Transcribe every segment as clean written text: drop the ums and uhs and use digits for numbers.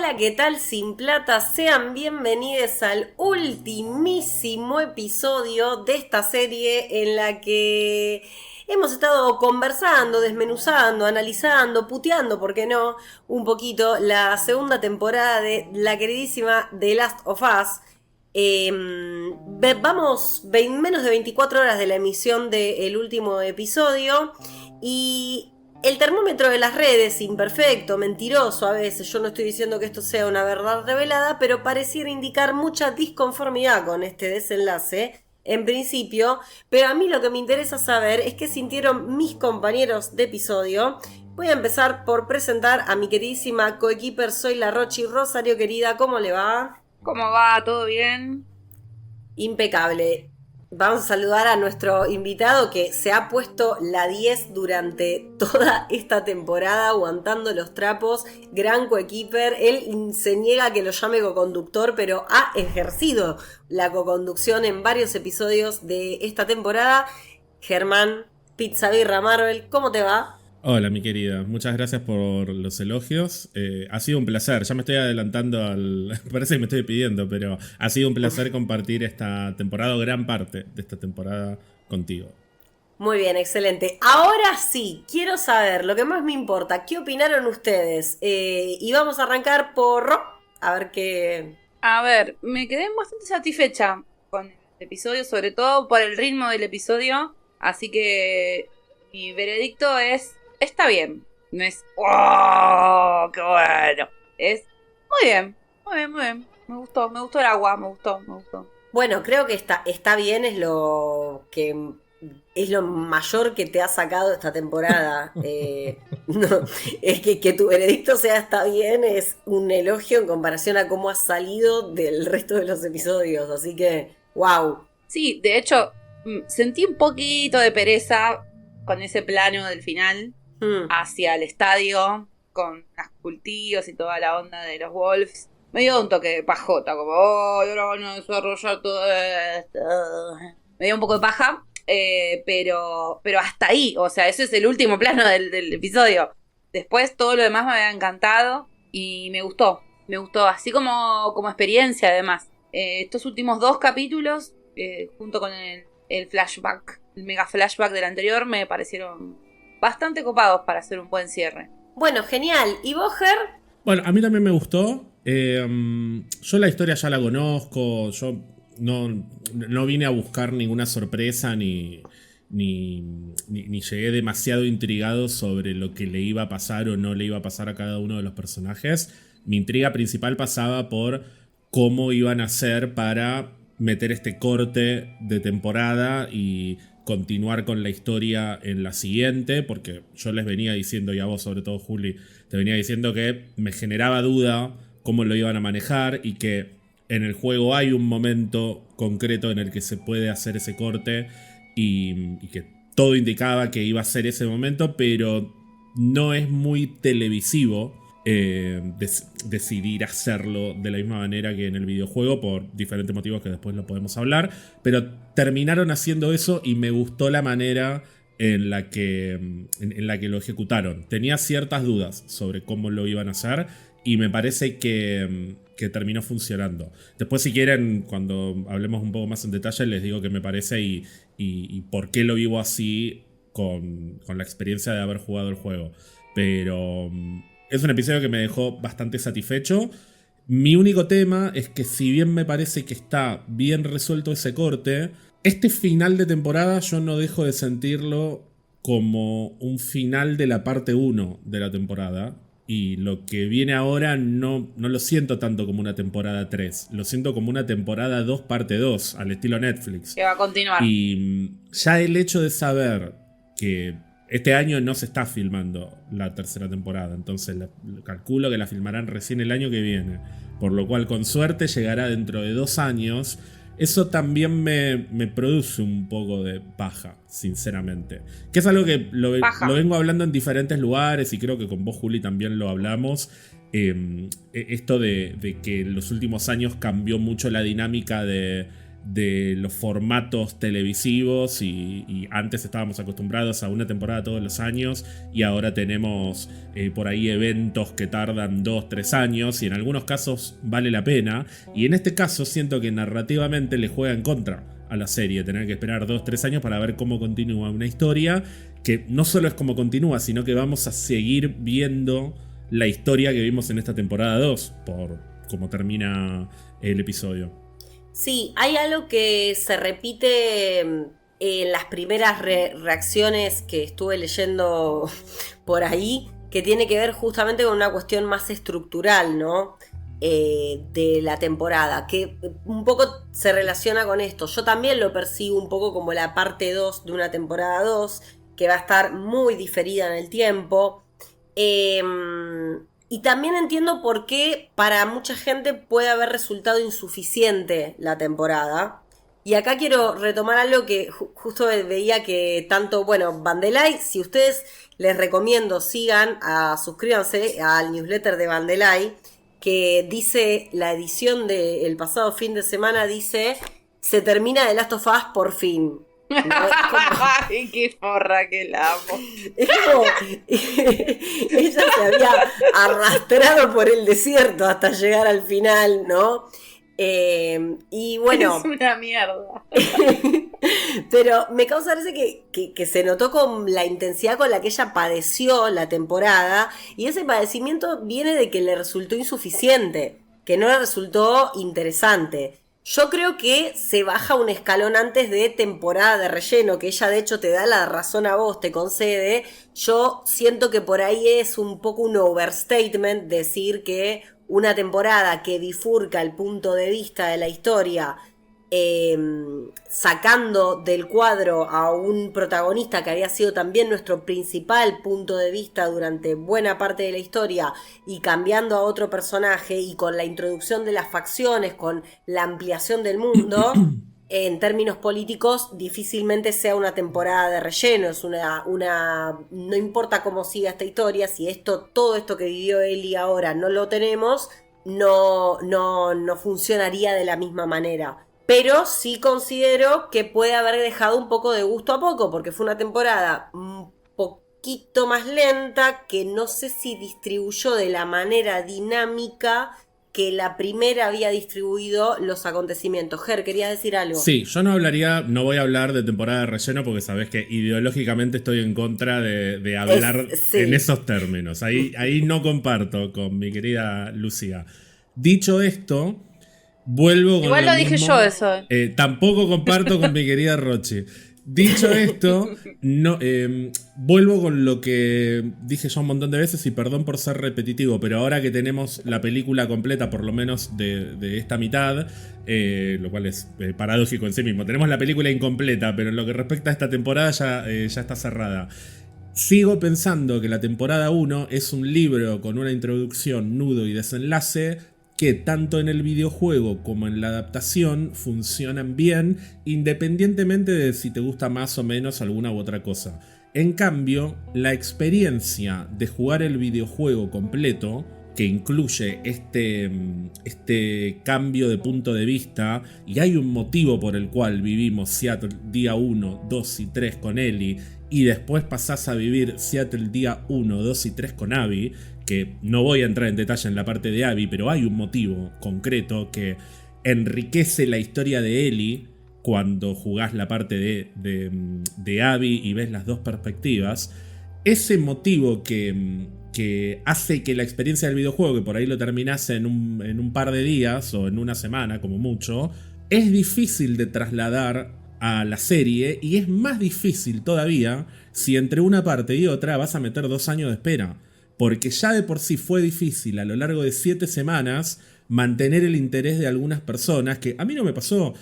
Hola, ¿qué tal Sin Plata? Sean bienvenidos al ultimísimo episodio de esta serie en la que hemos estado conversando, desmenuzando, analizando, puteando, ¿por qué no? Un poquito la segunda temporada de la queridísima The Last of Us. Vamos menos de 24 horas de la emisión del último episodio y el termómetro de las redes, imperfecto, mentiroso a veces, yo no estoy diciendo que esto sea una verdad revelada, pero pareciera indicar mucha disconformidad con este desenlace, en principio, pero a mí lo que me interesa saber es qué sintieron mis compañeros de episodio. Voy a empezar por presentar a mi queridísima coequiper, soy la Rochi. Rosario, querida, ¿cómo le va? ¿Cómo va? ¿Todo bien? Impecable. Vamos a saludar a nuestro invitado que se ha puesto la 10 durante toda esta temporada, aguantando los trapos. Gran coequiper. Él se niega a que lo llame coconductor, pero ha ejercido la coconducción en varios episodios de esta temporada. Germán Pizza Birra Marvel, ¿cómo te va? Hola, mi querida. Muchas gracias por los elogios. Ha sido un placer. Ya me estoy adelantando al... Parece que me estoy pidiendo, pero ha sido un placer compartir esta temporada, o gran parte de esta temporada, contigo. Muy bien, excelente. Ahora sí, quiero saber lo que más me importa. ¿Qué opinaron ustedes? Y vamos a arrancar por Ro. A ver qué... A ver, me quedé bastante satisfecha con el episodio, sobre todo por el ritmo del episodio. Así que mi veredicto es, está bien. No es, ¡oh, qué bueno! Es, muy bien, muy bien, muy bien. Me gustó el agua, me gustó, me gustó. Bueno, creo que está bien, es lo mayor que te ha sacado esta temporada. No, es que tu veredicto sea está bien, es un elogio en comparación a cómo ha salido del resto de los episodios. Así que, wow. Sí, de hecho, sentí un poquito de pereza con ese plano del final hacia el estadio, con las cultivos y toda la onda de los Wolves. Me dio un toque de pajota, como, oh, ahora van a desarrollar todo esto. Me dio un poco de paja, pero hasta ahí, o sea, ese es el último plano del episodio. Después todo lo demás me había encantado y me gustó, así como experiencia además. Estos últimos dos capítulos, junto con el flashback, el mega flashback del anterior, me parecieron bastante copados para hacer un buen cierre. Bueno, genial. ¿Y vos, Ger? Bueno, a mí también me gustó. Yo la historia ya la conozco. Yo no vine a buscar ninguna sorpresa ni llegué demasiado intrigado sobre lo que le iba a pasar o no le iba a pasar a cada uno de los personajes. Mi intriga principal pasaba por cómo iban a hacer para meter este corte de temporada y continuar con la historia en la siguiente, porque yo les venía diciendo, y a vos sobre todo, Juli, te venía diciendo que me generaba duda cómo lo iban a manejar y que en el juego hay un momento concreto en el que se puede hacer ese corte y que todo indicaba que iba a ser ese momento, pero no es muy televisivo decidir hacerlo de la misma manera que en el videojuego por diferentes motivos que después lo podemos hablar, pero terminaron haciendo eso y me gustó la manera en la que lo ejecutaron. Tenía ciertas dudas sobre cómo lo iban a hacer y me parece que terminó funcionando. Después, si quieren, cuando hablemos un poco más en detalle, les digo qué me parece y por qué lo vivo así con la experiencia de haber jugado el juego. Pero es un episodio que me dejó bastante satisfecho. Mi único tema es que, si bien me parece que está bien resuelto ese corte, este final de temporada yo no dejo de sentirlo como un final de la parte 1 de la temporada. Y lo que viene ahora no lo siento tanto como una temporada 3. Lo siento como una temporada 2 parte 2, al estilo Netflix. Que va a continuar. Y ya el hecho de saber que este año no se está filmando la tercera temporada, entonces calculo que la filmarán recién el año que viene, por lo cual con suerte llegará dentro de 2 años. Eso también me produce un poco de paja, sinceramente. Que es algo que lo vengo hablando en diferentes lugares y creo que con vos, Juli, también lo hablamos. Esto de que en los últimos años cambió mucho la dinámica de de los formatos televisivos y antes estábamos acostumbrados a una temporada todos los años y ahora tenemos por ahí eventos que tardan 2-3 años y en algunos casos vale la pena, y en este caso siento que narrativamente le juega en contra a la serie tener que esperar 2-3 años para ver cómo continúa una historia que no solo es cómo continúa, sino que vamos a seguir viendo la historia que vimos en esta temporada 2 por cómo termina el episodio. Sí, hay algo que se repite en las primeras reacciones que estuve leyendo por ahí, que tiene que ver justamente con una cuestión más estructural, ¿no? De la temporada, que un poco se relaciona con esto. Yo también lo percibo un poco como la parte 2 de una temporada 2, que va a estar muy diferida en el tiempo. Y también entiendo por qué para mucha gente puede haber resultado insuficiente la temporada. Y acá quiero retomar algo que justo veía que tanto, bueno, Vandelay, si ustedes les recomiendo, suscríbanse al newsletter de Vandelay, que dice, la edición del pasado fin de semana dice, se termina The Last of Us por fin. ¿No? Ay, qué forra que la amo. Es como ella se había arrastrado por el desierto hasta llegar al final, ¿no? Y bueno, es una mierda. Pero me causa gracia que se notó con la intensidad con la que ella padeció la temporada, y ese padecimiento viene de que le resultó insuficiente, que no le resultó interesante. Yo creo que se baja un escalón antes de temporada de relleno, que ella de hecho te da la razón a vos, te concede. Yo siento que por ahí es un poco un overstatement decir que una temporada que bifurca el punto de vista de la historia, sacando del cuadro a un protagonista que había sido también nuestro principal punto de vista durante buena parte de la historia, y cambiando a otro personaje y con la introducción de las facciones, con la ampliación del mundo, en términos políticos difícilmente sea una temporada de relleno. Es no importa cómo siga esta historia, si todo esto que vivió Ellie ahora no lo tenemos, no funcionaría de la misma manera. Pero sí considero que puede haber dejado un poco de gusto a poco, porque fue una temporada un poquito más lenta, que no sé si distribuyó de la manera dinámica que la primera había distribuido los acontecimientos. Ger, ¿querías decir algo? Sí, yo no voy a hablar de temporada de relleno porque sabés que ideológicamente estoy en contra de hablar en esos términos. Ahí no comparto con mi querida Lucía. Dicho esto, vuelvo con igual lo dije yo eso. Tampoco comparto con mi querida Rochi. Dicho esto, vuelvo con lo que dije ya un montón de veces, y perdón por ser repetitivo, pero ahora que tenemos la película completa, por lo menos de esta mitad, lo cual es paradójico en sí mismo, tenemos la película incompleta, pero en lo que respecta a esta temporada ya está cerrada. Sigo pensando que la temporada 1 es un libro con una introducción, nudo y desenlace que tanto en el videojuego como en la adaptación funcionan bien, independientemente de si te gusta más o menos alguna u otra cosa. En cambio, la experiencia de jugar el videojuego completo, que incluye este cambio de punto de vista, y hay un motivo por el cual vivimos Seattle día 1, 2 y 3 con Ellie, y después pasás a vivir Seattle día 1, 2 y 3 con Abby, que no voy a entrar en detalle en la parte de Abby, pero hay un motivo concreto que enriquece la historia de Ellie cuando jugás la parte de Abby y ves las dos perspectivas. Ese motivo que hace que la experiencia del videojuego, que por ahí lo terminás en un par de días o en una semana como mucho, es difícil de trasladar a la serie, y es más difícil todavía si entre una parte y otra vas a meter 2 años de espera. Porque ya de por sí fue difícil a lo largo de 7 semanas mantener el interés de algunas personas, que a mí no me pasó,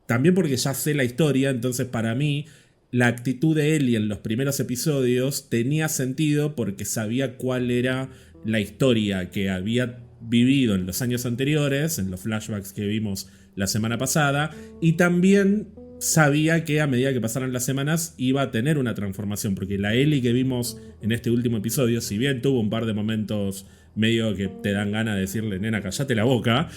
también porque ya sé la historia. Entonces para mí la actitud de Ellie en los primeros episodios tenía sentido porque sabía cuál era la historia que había vivido en los años anteriores, en los flashbacks que vimos la semana pasada, y también sabía que a medida que pasaran las semanas iba a tener una transformación, porque la Ellie que vimos en este último episodio, si bien tuvo un par de momentos medio que te dan ganas de decirle, nena, callate la boca,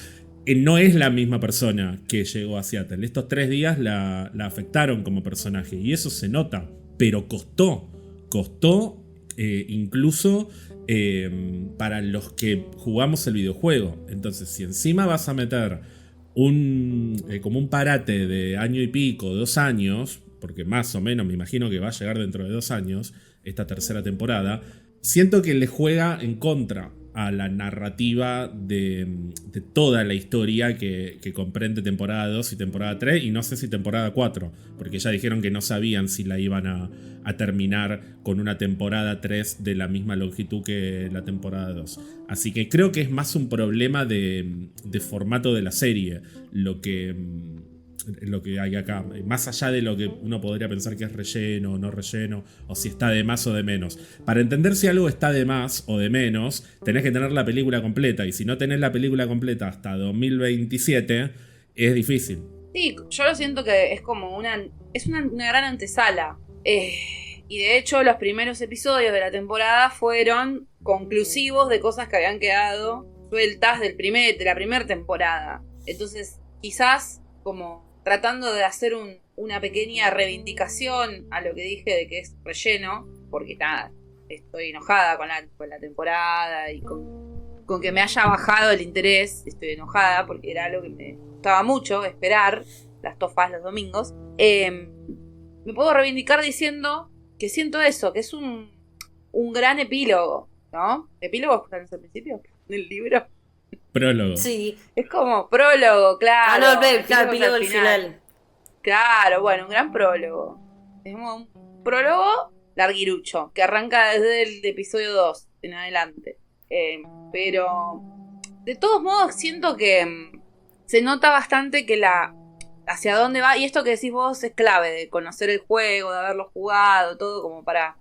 no es la misma persona que llegó a Seattle. Estos 3 días la afectaron como personaje y eso se nota, pero costó incluso para los que jugamos el videojuego. Entonces, si encima vas a meter como un parate de año y pico, 2 años, porque más o menos me imagino que va a llegar dentro de 2 años esta tercera temporada, siento que le juega en contra a la narrativa de toda la historia que comprende temporada 2 y temporada 3, y no sé si temporada 4, porque ya dijeron que no sabían si la iban a terminar con una temporada 3 de la misma longitud que la temporada 2. Así que creo que es más un problema de formato de la serie lo que hay acá, más allá de lo que uno podría pensar que es relleno o no relleno, o si está de más o de menos. Para entender si algo está de más o de menos, tenés que tener la película completa, y si no tenés la película completa hasta 2027, es difícil. Sí, yo lo siento que es como una gran antesala. Y de hecho los primeros episodios de la temporada fueron conclusivos de cosas que habían quedado sueltas de la primera temporada. Entonces, quizás como tratando de hacer una pequeña reivindicación a lo que dije de que es relleno, porque nada, estoy enojada con la temporada y con que me haya bajado el interés. Estoy enojada porque era algo que me gustaba mucho, esperar las tofas los domingos. Me puedo reivindicar diciendo que siento eso, que es un gran epílogo, ¿no? ¿Epílogo escucharon al principio del libro? Prólogo. Sí. Es como prólogo, claro. No, epílogo al final. Claro, bueno, un gran prólogo. Es como un prólogo larguirucho, que arranca desde el episodio 2 en adelante. Pero, de todos modos, siento que se nota bastante que hacia dónde va, y esto que decís vos es clave, de conocer el juego, de haberlo jugado, todo como para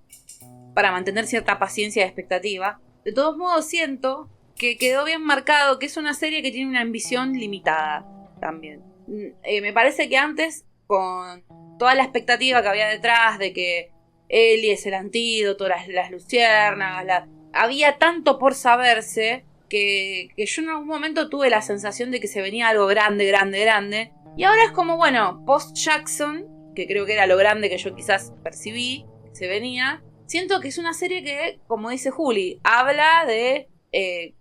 mantener cierta paciencia y expectativa. De todos modos, siento que quedó bien marcado que es una serie que tiene una ambición limitada también. Me parece que antes, con toda la expectativa que había detrás de que Ellie es el antídoto, las luciérnagas, había tanto por saberse que yo en algún momento tuve la sensación de que se venía algo grande, y ahora es como, bueno, post-Jackson, que creo que era lo grande que yo quizás percibí, que se venía. Siento que es una serie que, como dice Juli, habla de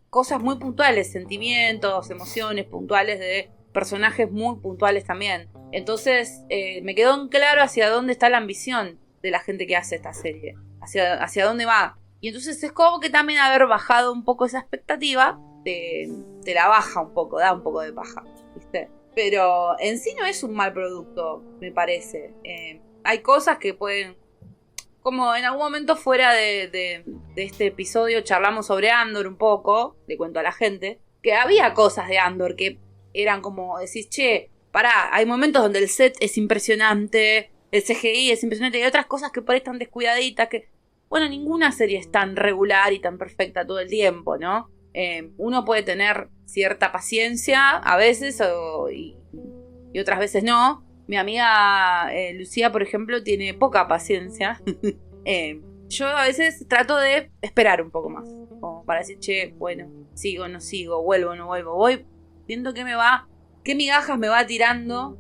cosas muy puntuales, sentimientos, emociones puntuales de personajes muy puntuales también. Entonces me quedó en claro hacia dónde está la ambición de la gente que hace esta serie, hacia dónde va. Y entonces es como que también haber bajado un poco esa expectativa te la baja un poco, da un poco de paja, ¿viste? Pero en sí no es un mal producto, me parece. Hay cosas que pueden... Como en algún momento fuera de este episodio charlamos sobre Andor un poco, le cuento a la gente, que había cosas de Andor que eran como, decís, che, pará, hay momentos donde el set es impresionante, el CGI es impresionante, y hay otras cosas que por ahí están descuidaditas, que, bueno, ninguna serie es tan regular y tan perfecta todo el tiempo, ¿no? Uno puede tener cierta paciencia a veces y otras veces no. Mi amiga Lucía, por ejemplo, tiene poca paciencia. Yo a veces trato de esperar un poco más, como para decir, che, bueno, sigo, no sigo, vuelvo, no vuelvo. Voy viendo qué migajas me va tirando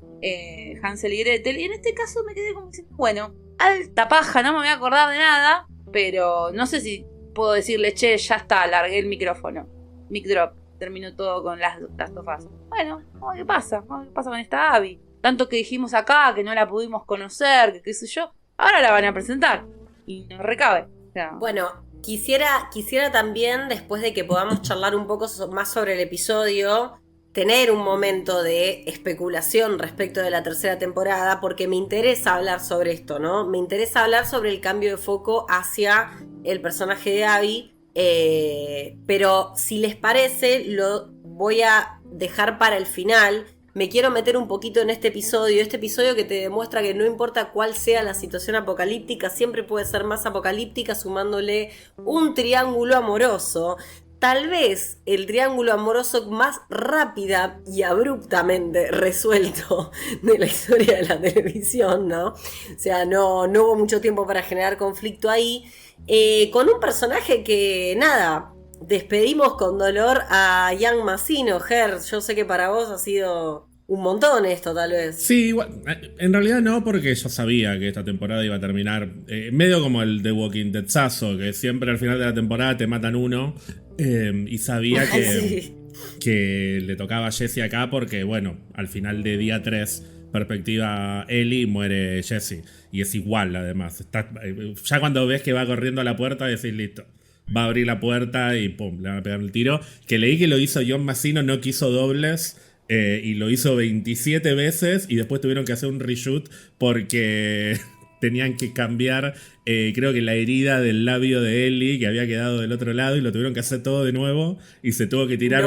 Hansel y Gretel. Y en este caso me quedé como diciendo, bueno, alta paja, no me voy a acordar de nada, pero no sé si puedo decirle, che, ya está, largué el micrófono. Mic drop, terminó todo con las tofas. Bueno, ¿qué pasa? ¿Qué pasa con esta Abby? Tanto que dijimos acá, que no la pudimos conocer, que qué sé yo. Ahora la van a presentar. Y nos recabe. O sea, bueno, quisiera también, después de que podamos charlar un poco más sobre el episodio, tener un momento de especulación respecto de la tercera temporada, porque me interesa hablar sobre esto, ¿no? Me interesa hablar sobre el cambio de foco hacia el personaje de Abby. Pero si les parece, lo voy a dejar para el final. Me quiero meter un poquito en este episodio que te demuestra que no importa cuál sea la situación apocalíptica, siempre puede ser más apocalíptica sumándole un triángulo amoroso. Tal vez el triángulo amoroso más rápida y abruptamente resuelto de la historia de la televisión, ¿no? O sea, no hubo mucho tiempo para generar conflicto ahí. Con un personaje que, nada, despedimos con dolor a Ian Massino, Ger. Yo sé que para vos ha sido un montón esto, tal vez. Sí, igual, en realidad no, porque yo sabía que esta temporada iba a terminar medio como el The Walking Dead Sazo, que siempre al final de la temporada te matan uno, y sabía que le tocaba a Jesse acá porque, bueno, al final de día 3, perspectiva Ellie, muere Jesse. Y es igual, además. Ya cuando ves que va corriendo a la puerta, decís, listo. Va a abrir la puerta y pum, le van a pegar el tiro. Que leí que lo hizo John Massino, no quiso dobles. Y lo hizo 27 veces. Y después tuvieron que hacer un reshoot porque tenían que cambiar, creo que la herida del labio de Ellie, que había quedado del otro lado. Y lo tuvieron que hacer todo de nuevo. Y se tuvo que tirar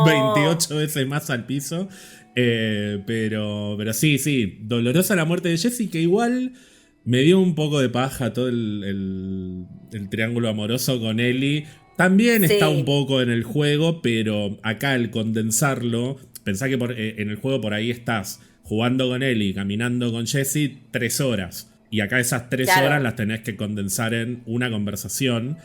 28 veces más al piso. Pero sí, dolorosa la muerte de Jesse, que igual me dio un poco de paja todo el triángulo amoroso con Ellie. También está un poco en el juego, pero acá el condensarlo, pensá que en el juego por ahí estás jugando con Ellie, caminando con Jesse 3 horas. Y acá esas 3 horas las tenés que condensar en una conversación.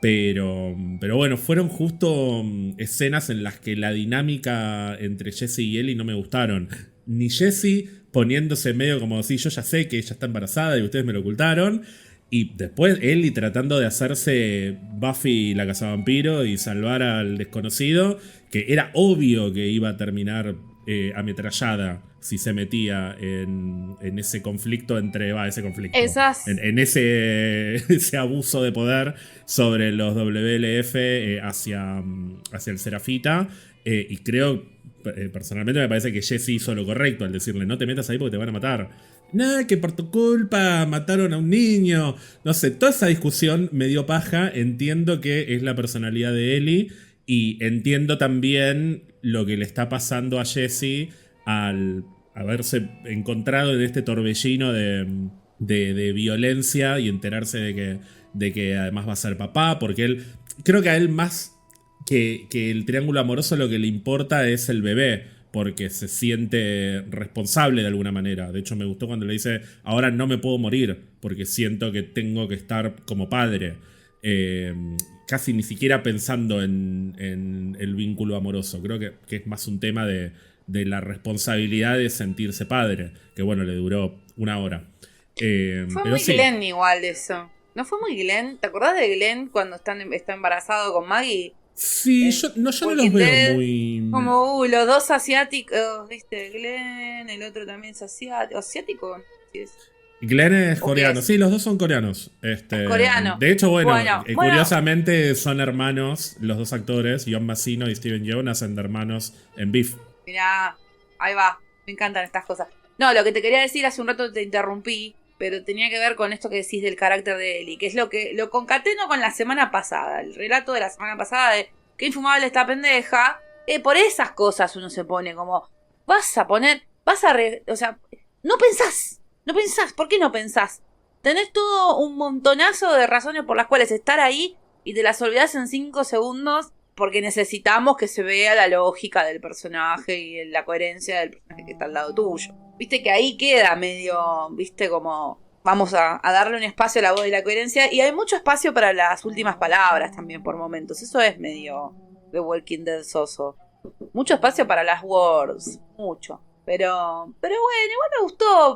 Pero bueno, fueron justo escenas en las que la dinámica entre Jesse y Ellie no me gustaron. Ni Jesse poniéndose medio como si yo ya sé que ella está embarazada y ustedes me lo ocultaron. Y después Ellie tratando de hacerse Buffy la cazavampiro y salvar al desconocido, que era obvio que iba a terminar ametrallada si se metía en ese conflicto en ese abuso de poder sobre los WLF hacia el Serafita. Y creo, personalmente me parece que Jesse hizo lo correcto al decirle, no te metas ahí porque te van a matar. Nada, que por tu culpa mataron a un niño. No sé, toda esa discusión me dio paja. Entiendo que es la personalidad de Ellie. Y entiendo también lo que le está pasando a Jesse al haberse encontrado en este torbellino de violencia y enterarse de que además va a ser papá. Porque él, creo que a él más que el triángulo amoroso lo que le importa es el bebé. Porque se siente responsable de alguna manera. De hecho, me gustó cuando le dice, ahora no me puedo morir porque siento que tengo que estar como padre. Casi ni siquiera pensando en el vínculo amoroso. Creo que es más un tema de la responsabilidad de sentirse padre. Que bueno, le duró 1 hora. Fue muy Glenn igual eso. ¿No fue muy Glenn? ¿Te acordás de Glenn cuando está embarazado con Maggie? Sí, yo no los veo muy... Como los dos asiáticos, ¿viste? Glenn, el otro también es asiático. ¿Sí es? Glenn es coreano, sí, los dos son coreanos. Es coreano. De hecho, curiosamente son hermanos, los dos actores, John Massino y Steven Yeun, hacen de hermanos en Beef. Mirá, ahí va, me encantan estas cosas. No, lo que te quería decir, hace un rato te interrumpí, pero tenía que ver con esto que decís del carácter de Ellie, que es lo concateno con la semana pasada, el relato de la semana pasada de qué infumable esta pendeja. Por esas cosas uno se pone como, o sea, no pensás, ¿por qué no pensás? Tenés todo un montonazo de razones por las cuales estar ahí y te las olvidás en 5 segundos porque necesitamos que se vea la lógica del personaje y la coherencia del personaje que está al lado tuyo. Viste que ahí queda medio, viste, como vamos a darle un espacio a la voz y la coherencia. Y hay mucho espacio para las últimas palabras también por momentos. Eso es medio The Walking Dead soso. Mucho espacio para las words. Mucho. Pero bueno, igual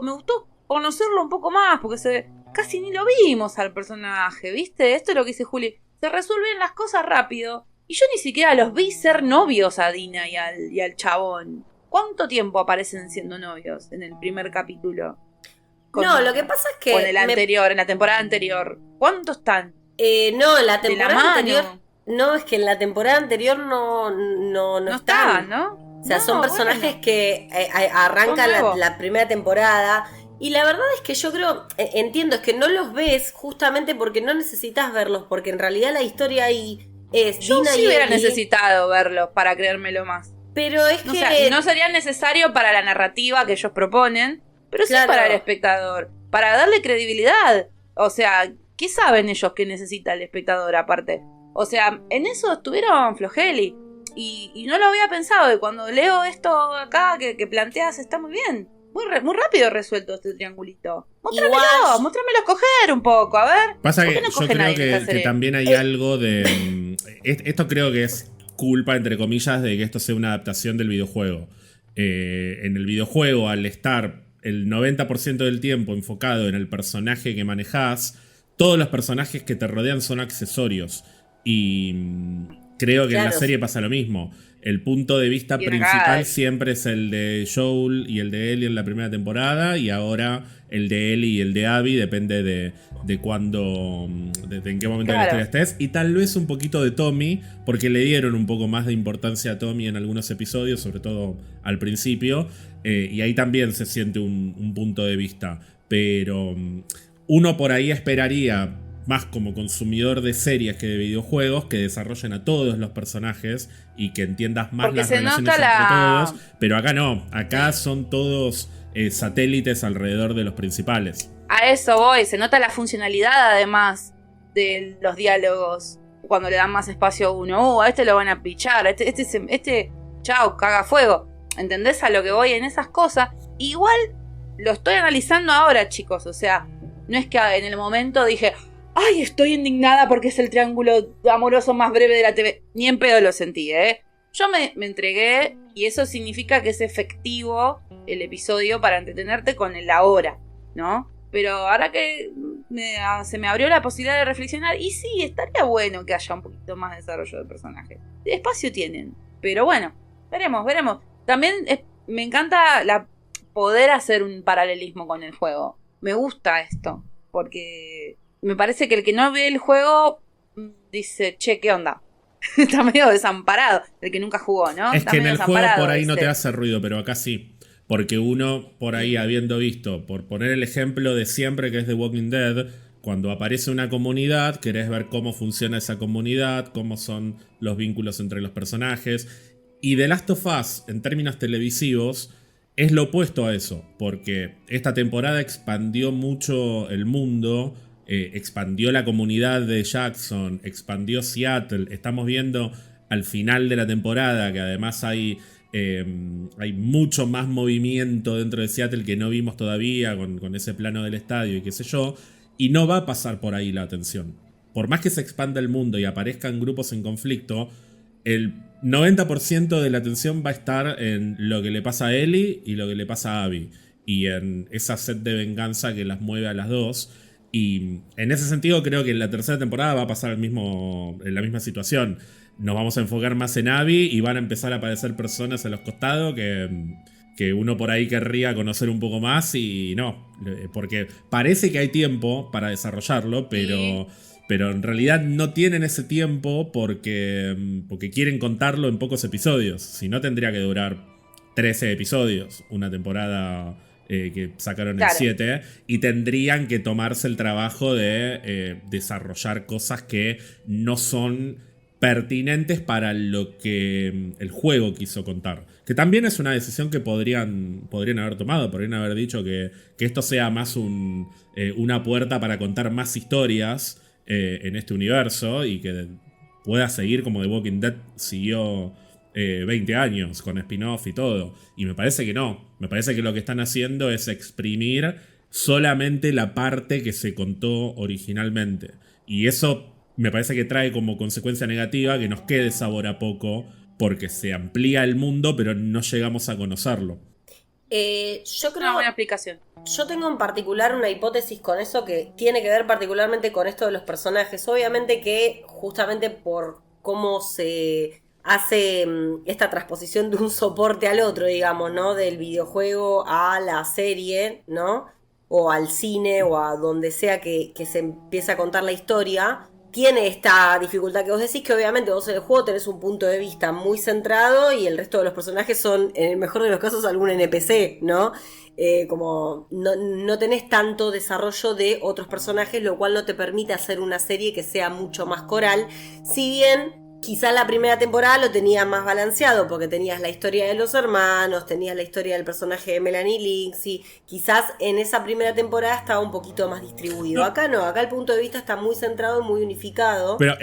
me gustó conocerlo un poco más. Porque casi ni lo vimos al personaje, ¿viste? Esto es lo que dice Juli. Se resuelven las cosas rápido. Y yo ni siquiera los vi ser novios a Dina y al chabón. ¿Cuánto tiempo aparecen siendo novios en el primer capítulo? Lo que pasa es que... Con el anterior, en la temporada anterior. ¿Cuánto están? No, en la temporada anterior... No, es que en la temporada anterior no están, ¿no? O sea, son personajes que arrancan la primera temporada. Y la verdad es que yo creo... entiendo, es que no los ves justamente porque no necesitas verlos. Porque en realidad la historia ahí es... Yo Dina sí y hubiera Ellie. necesitado verlos para creérmelo más. Pero es que... O sea, no sería necesario para la narrativa que ellos proponen, pero sí para el espectador, para darle credibilidad. O sea, ¿qué saben ellos que necesita el espectador aparte? O sea, en eso estuvieron flojeli. Y no lo había pensado, y cuando leo esto acá que planteas está muy bien. Muy rápido resuelto este triangulito. Mostrámelo coger un poco, a ver. Pasa que yo creo que también hay algo de... esto creo que es culpa, entre comillas, de que esto sea una adaptación del videojuego. En el videojuego, al estar el 90% del tiempo enfocado en el personaje que manejás, todos los personajes que te rodean son accesorios. Y creo que en la serie pasa lo mismo. El punto de vista principal siempre es el de Joel y el de Ellie en la primera temporada, y ahora el de Ellie y el de Abby, depende de cuándo, en qué momento de la historia estés, y tal vez un poquito de Tommy, porque le dieron un poco más de importancia a Tommy en algunos episodios, sobre todo al principio, y ahí también se siente un punto de vista, pero uno por ahí esperaría, más como consumidor de series que de videojuegos, que desarrollen a todos los personajes y que entiendas más las relaciones entre todos. Pero acá no, acá son todos satélites alrededor de los principales. A eso voy, se nota la funcionalidad además de los diálogos. Cuando le dan más espacio a uno, a este lo van a pichar, este chao, caga fuego. ¿Entendés a lo que voy en esas cosas? Igual lo estoy analizando ahora, chicos, o sea, no es que en el momento dije... ¡Ay, estoy indignada porque es el triángulo amoroso más breve de la TV! Ni en pedo lo sentí, ¿eh? Yo me entregué y eso significa que es efectivo el episodio para entretenerte con el ahora, ¿no? Pero ahora que se me abrió la posibilidad de reflexionar, y sí, estaría bueno que haya un poquito más de desarrollo de personajes. Espacio tienen, pero bueno, veremos. También me encanta poder hacer un paralelismo con el juego. Me gusta esto, porque... Me parece que el que no ve el juego dice, che, ¿qué onda? Está medio desamparado. El que nunca jugó, ¿no? Es Está que en el juego por ahí ese. no te hace ruido, pero acá sí. Porque uno, por ahí habiendo visto, por poner el ejemplo de siempre que es The Walking Dead, cuando aparece una comunidad, querés ver cómo funciona esa comunidad, cómo son los vínculos entre los personajes. Y The Last of Us, en términos televisivos, es lo opuesto a eso. Porque esta temporada expandió mucho el mundo... expandió la comunidad de Jackson, expandió Seattle. Estamos viendo al final de la temporada que además hay mucho más movimiento dentro de Seattle que no vimos todavía con ese plano del estadio y qué sé yo, y no va a pasar por ahí la atención. Por más que se expanda el mundo y aparezcan grupos en conflicto, el 90% de la atención va a estar en lo que le pasa a Ellie y lo que le pasa a Abby, y en esa sed de venganza que las mueve a las dos. Y en ese sentido creo que en la tercera temporada va a pasar en la misma situación. Nos vamos a enfocar más en Abby y van a empezar a aparecer personas a los costados que uno por ahí querría conocer un poco más, y no, porque parece que hay tiempo para desarrollarlo, pero en realidad no tienen ese tiempo porque quieren contarlo en pocos episodios. Si no, tendría que durar 13 episodios, una temporada... que sacaron el 7, y tendrían que tomarse el trabajo de desarrollar cosas que no son pertinentes para lo que el juego quiso contar. Que también es una decisión que podrían haber tomado, podrían haber dicho que esto sea más una puerta para contar más historias en este universo, y que pueda seguir como The Walking Dead siguió 20 años con spin-off y todo. Y me parece que no. Me parece que lo que están haciendo es exprimir solamente la parte que se contó originalmente. Y eso me parece que trae como consecuencia negativa que nos quede sabor a poco, porque se amplía el mundo, pero no llegamos a conocerlo. Yo creo... Una buena explicación. Yo tengo en particular una hipótesis con eso que tiene que ver particularmente con esto de los personajes. Obviamente que justamente por cómo se... hace esta transposición de un soporte al otro, digamos, ¿no? Del videojuego a la serie, ¿no? O al cine o a donde sea que se empiece a contar la historia. Tiene esta dificultad que vos decís, que obviamente vos en el juego tenés un punto de vista muy centrado y el resto de los personajes son, en el mejor de los casos, algún NPC, ¿no? Como no tenés tanto desarrollo de otros personajes, lo cual no te permite hacer una serie que sea mucho más coral. Si bien... quizá la primera temporada lo tenías más balanceado, porque tenías la historia de los hermanos, tenías la historia del personaje de Melanie Lynskey. Quizás en esa primera temporada estaba un poquito más distribuido. Acá no, acá el punto de vista está muy centrado y muy unificado. Pero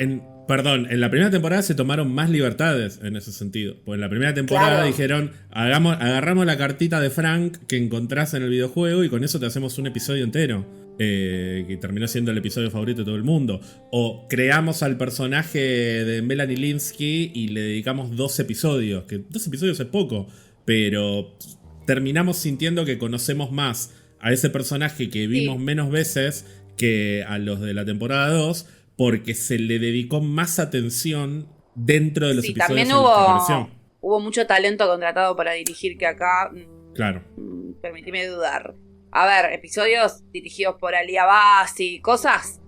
Perdón, en la primera temporada se tomaron más libertades en ese sentido. Pues en la primera temporada dijeron, agarramos la cartita de Frank que encontrás en el videojuego y con eso te hacemos un episodio entero. Que terminó siendo el episodio favorito de todo el mundo. O creamos al personaje de Melanie Lynskey y le dedicamos 2 episodios. Que 2 episodios es poco, pero terminamos sintiendo que conocemos más a ese personaje que vimos menos veces que a los de la temporada 2, porque se le dedicó más atención dentro de los episodios también en los que apareció. Hubo mucho talento contratado para dirigir que acá. Claro. Permitime dudar. A ver, episodios dirigidos por Ali Abbas y cosas.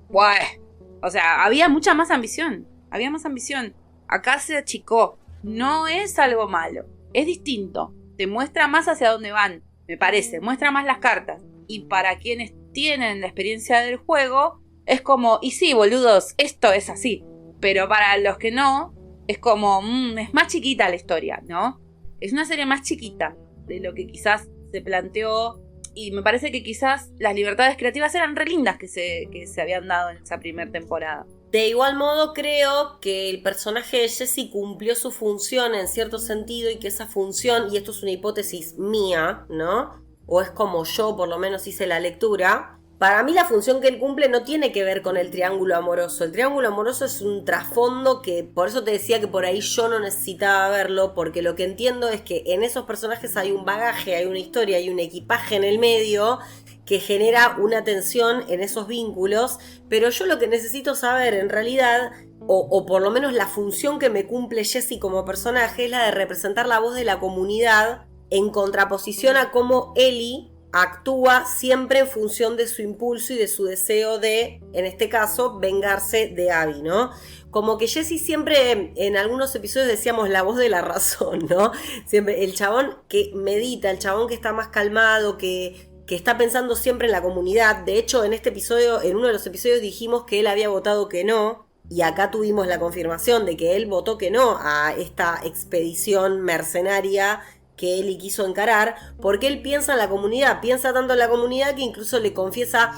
O sea, había mucha más ambición. Había más ambición. Acá se achicó. No es algo malo. Es distinto. Te muestra más hacia dónde van. Me parece. Muestra más las cartas. Y para quienes tienen la experiencia del juego, es como, y sí, boludos, esto es así. Pero para los que no, es como, es más chiquita la historia, ¿no? Es una serie más chiquita de lo que quizás se planteó. Y me parece que quizás las libertades creativas eran re lindas que se habían dado en esa primera temporada. De igual modo, creo que el personaje de Jessie cumplió su función en cierto sentido y que esa función, y esto es una hipótesis mía, ¿no? O es como yo por lo menos hice la lectura. Para mí la función que él cumple no tiene que ver con el triángulo amoroso. El triángulo amoroso es un trasfondo que, por eso te decía que por ahí yo no necesitaba verlo, porque lo que entiendo es que en esos personajes hay un bagaje, hay una historia, hay un equipaje en el medio que genera una tensión en esos vínculos, pero yo lo que necesito saber en realidad, o por lo menos la función que me cumple Jessie como personaje, es la de representar la voz de la comunidad en contraposición a cómo Ellie actúa siempre en función de su impulso y de su deseo de, en este caso, vengarse de Abby, ¿no? Como que Jessie siempre, en algunos episodios decíamos la voz de la razón, ¿no? Siempre el chabón que medita, el chabón que está más calmado, que está pensando siempre en la comunidad. De hecho, en este episodio, en uno de los episodios dijimos que él había votado que no, y acá tuvimos la confirmación de que él votó que no a esta expedición mercenaria que Ellie quiso encarar, porque él piensa en la comunidad, piensa tanto en la comunidad que incluso le confiesa,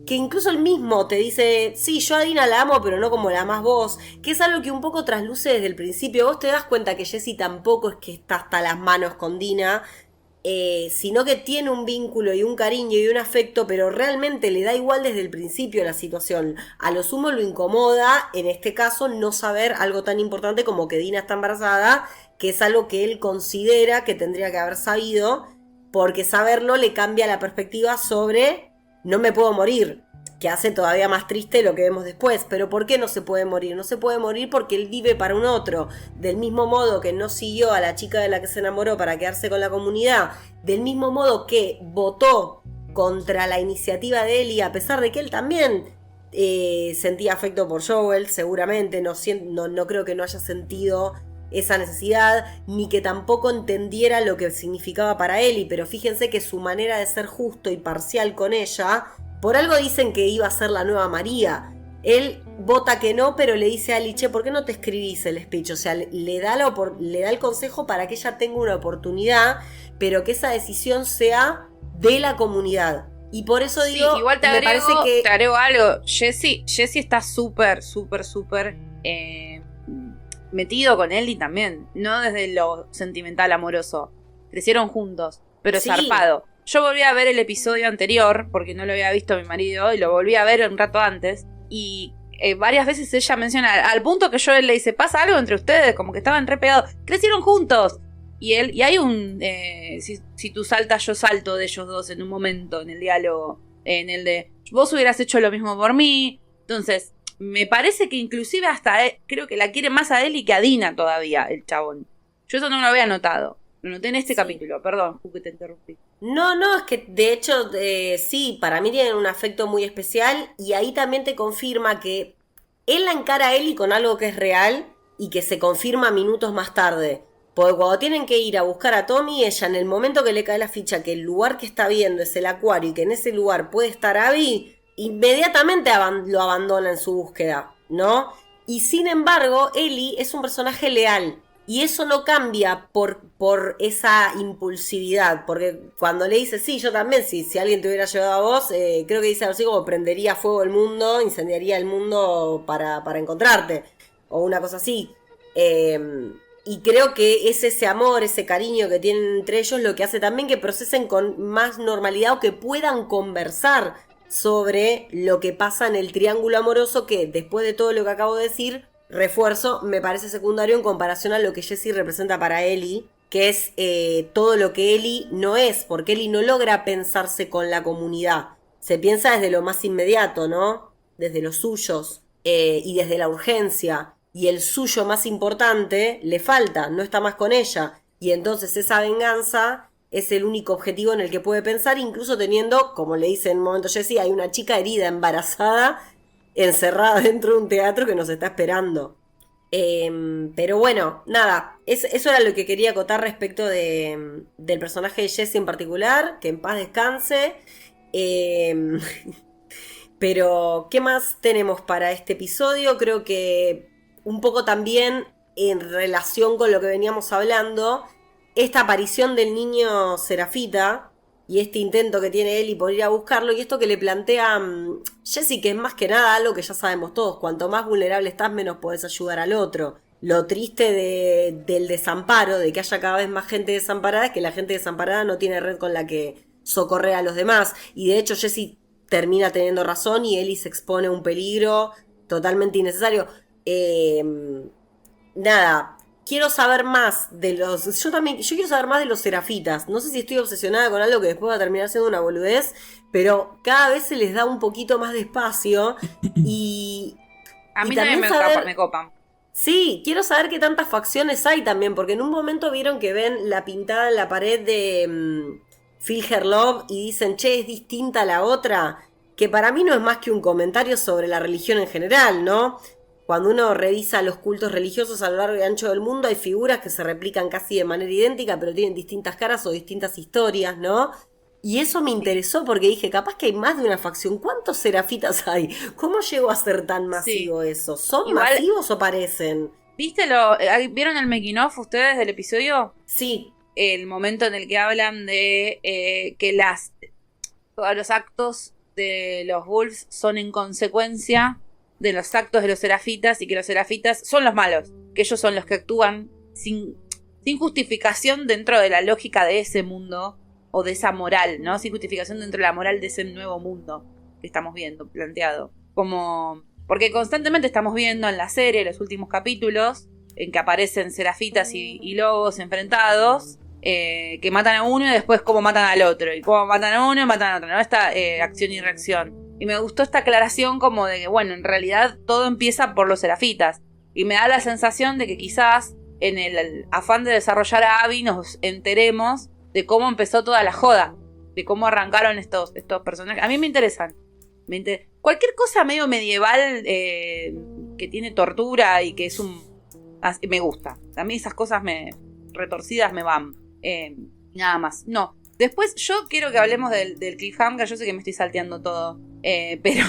que incluso él mismo te dice, sí, yo a Dina la amo, pero no como la amás vos, que es algo que un poco trasluce desde el principio. Vos te das cuenta que Jessie tampoco es que está hasta las manos con Dina, sino que tiene un vínculo y un cariño y un afecto, pero realmente le da igual desde el principio la situación. A lo sumo lo incomoda, en este caso, no saber algo tan importante como que Dina está embarazada, que es algo que él considera que tendría que haber sabido, porque saberlo le cambia la perspectiva sobre no me puedo morir, que hace todavía más triste lo que vemos después. Pero ¿por qué no se puede morir? No se puede morir porque él vive para un otro. Del mismo modo que no siguió a la chica de la que se enamoró para quedarse con la comunidad, del mismo modo que votó contra la iniciativa de Ellie, a pesar de que él también sentía afecto por Joel, seguramente, no creo que no haya sentido esa necesidad, ni que tampoco entendiera lo que significaba para Ellie, pero fíjense que su manera de ser justo y parcial con ella, por algo dicen que iba a ser la nueva María. Él vota que no, pero le dice a Ellie, che, ¿por qué no te escribís el speech? O sea, le da el consejo para que ella tenga una oportunidad, pero que esa decisión sea de la comunidad. Y por eso digo, sí, igual te agrego algo. Jessie está súper metido con Ellie también, no desde lo sentimental amoroso. Crecieron juntos, pero sí. Zarpado. Yo volví a ver el episodio anterior, porque no lo había visto mi marido, y lo volví a ver un rato antes, y varias veces ella menciona, al punto que Joel le dice, ¿pasa algo entre ustedes? Como que estaban re pegados. Crecieron juntos. Y hay un, si tú saltas, yo salto de ellos dos en un momento, en el diálogo, en el de, vos hubieras hecho lo mismo por mí. Entonces, me parece que inclusive hasta creo que la quiere más a Ellie que a Dina todavía, el chabón. Yo eso no lo había notado. Lo noté en este capítulo. Perdón, que te interrumpí. No, es que de hecho, sí, para mí tienen un afecto muy especial. Y ahí también te confirma que él la encara a Ellie con algo que es real y que se confirma minutos más tarde. Porque cuando tienen que ir a buscar a Tommy, ella en el momento que le cae la ficha que el lugar que está viendo es el acuario y que en ese lugar puede estar Abby, inmediatamente lo abandona en su búsqueda, ¿no? Y sin embargo, Ellie es un personaje leal. Y eso no cambia por esa impulsividad. Porque cuando le dice, sí, yo también, si alguien te hubiera llevado a vos, creo que dice algo así como prendería fuego el mundo, incendiaría el mundo para encontrarte. o una cosa así. Y creo que es ese amor, ese cariño que tienen entre ellos lo que hace también que procesen con más normalidad o que puedan conversar sobre lo que pasa en el triángulo amoroso, que después de todo lo que acabo de decir, refuerzo, me parece secundario en comparación a lo que Jessie representa para Ellie, que es todo lo que Ellie no es, porque Ellie no logra pensarse con la comunidad. Se piensa desde lo más inmediato, ¿no? Desde los suyos y desde la urgencia. Y el suyo más importante le falta, no está más con ella. Y entonces esa venganza es el único objetivo en el que puede pensar, incluso teniendo, como le dice en un momento Jessie, hay una chica herida, embarazada, encerrada dentro de un teatro que nos está esperando. Pero bueno, nada, eso era lo que quería acotar respecto del personaje de Jessie en particular, que en paz descanse. Pero, ¿qué más tenemos para este episodio? Creo que un poco también en relación con lo que veníamos hablando, esta aparición del niño Serafita y este intento que tiene Ellie por ir a buscarlo, y esto que le plantea Jessie, que es más que nada algo que ya sabemos todos: cuanto más vulnerable estás, menos podés ayudar al otro. Lo triste del desamparo, de que haya cada vez más gente desamparada, es que la gente desamparada no tiene red con la que socorrer a los demás, y de hecho Jessie termina teniendo razón y Ellie se expone a un peligro totalmente innecesario. Nada, quiero saber más de los... Yo quiero saber más de los Serafitas. No sé si estoy obsesionada con algo que después va a terminar siendo una boludez, pero cada vez se les da un poquito más de espacio y... A mí y también me copan. Sí, quiero saber qué tantas facciones hay también, porque en un momento vieron que ven la pintada en la pared de Feel Her Love y dicen, che, es distinta a la otra, que para mí no es más que un comentario sobre la religión en general, ¿no? Cuando uno revisa los cultos religiosos a lo largo y ancho del mundo, hay figuras que se replican casi de manera idéntica, pero tienen distintas caras o distintas historias, ¿no? Y eso me interesó porque dije, capaz que hay más de una facción. ¿Cuántos serafitas hay? ¿Cómo llegó a ser tan masivo eso? ¿Son igual, masivos o parecen? ¿Vieron el making of ustedes del episodio? Sí. El momento en el que hablan de que todos los actos de los Wolves son en consecuencia de los actos de los serafitas, y que los serafitas son los malos, que ellos son los que actúan sin justificación dentro de la lógica de ese mundo o de esa moral, ¿no? Sin justificación dentro de la moral de ese nuevo mundo que estamos viendo planteado. Porque constantemente estamos viendo en la serie, los últimos capítulos, en que aparecen serafitas y lobos enfrentados, que matan a uno y después cómo matan al otro, y cómo matan a uno y matan al otro, ¿no? Esta acción y reacción. Y me gustó esta aclaración como de que, bueno, en realidad todo empieza por los serafitas. Y me da la sensación de que quizás en el afán de desarrollar a Abby nos enteremos de cómo empezó toda la joda, de cómo arrancaron estos personajes. A mí me interesan. Cualquier cosa medio medieval que tiene tortura y que es me gusta. A mí esas cosas retorcidas me van. Nada más. No. Después yo quiero que hablemos del cliffhanger. Yo sé que me estoy salteando todo. Pero...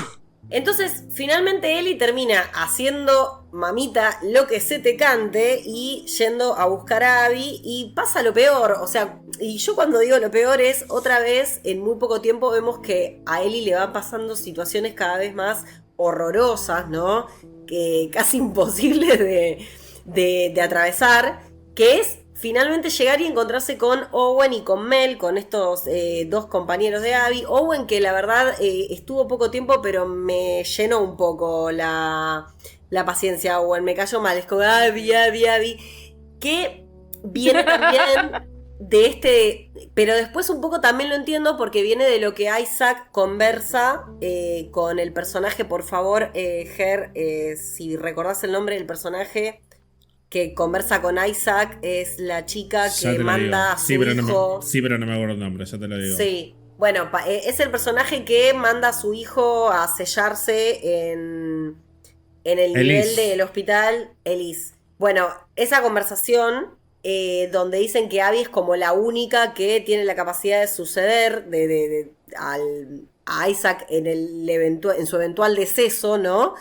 Entonces, finalmente Ellie termina haciendo, mamita, lo que se te cante y yendo a buscar a Abby, y pasa lo peor. O sea, y yo cuando digo lo peor es, otra vez, en muy poco tiempo vemos que a Ellie le van pasando situaciones cada vez más horrorosas, ¿no? Que casi imposibles de atravesar, que es finalmente llegar y encontrarse con Owen y con Mel, con estos dos compañeros de Abby. Owen, que la verdad estuvo poco tiempo, pero me llenó un poco la paciencia. Owen me cayó mal, es como Abby, que viene también de este... Pero después un poco también lo entiendo porque viene de lo que Isaac conversa con el personaje, por favor, Ger, si recordás el nombre del personaje que conversa con Isaac, es la chica que manda a su hijo... Sí, pero no me acuerdo el nombre, ya te lo digo. Sí, bueno, es el personaje que manda a su hijo a sellarse en el nivel del hospital, Elise. Bueno, esa conversación donde dicen que Abby es como la única que tiene la capacidad de suceder a Isaac en su eventual deceso, ¿no?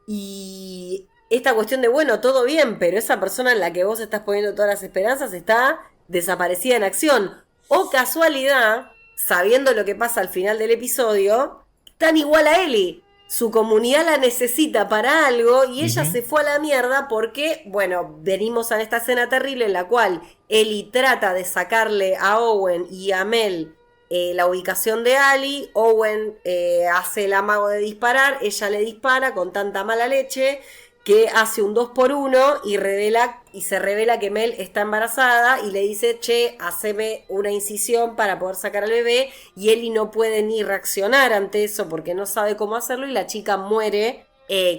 Y... esta cuestión de, bueno, todo bien, pero esa persona en la que vos estás poniendo todas las esperanzas está desaparecida en acción. O casualidad, sabiendo lo que pasa al final del episodio, tan igual a Ellie. su comunidad la necesita para algo y ella se fue a la mierda porque, bueno, venimos a esta escena terrible en la cual Ellie trata de sacarle a Owen y a Mel la ubicación de Ali. Owen hace el amago de disparar, ella le dispara con tanta mala leche que hace un 2x1 y se revela que Mel está embarazada y le dice, che, haceme una incisión para poder sacar al bebé, y Ellie no puede ni reaccionar ante eso porque no sabe cómo hacerlo y la chica muere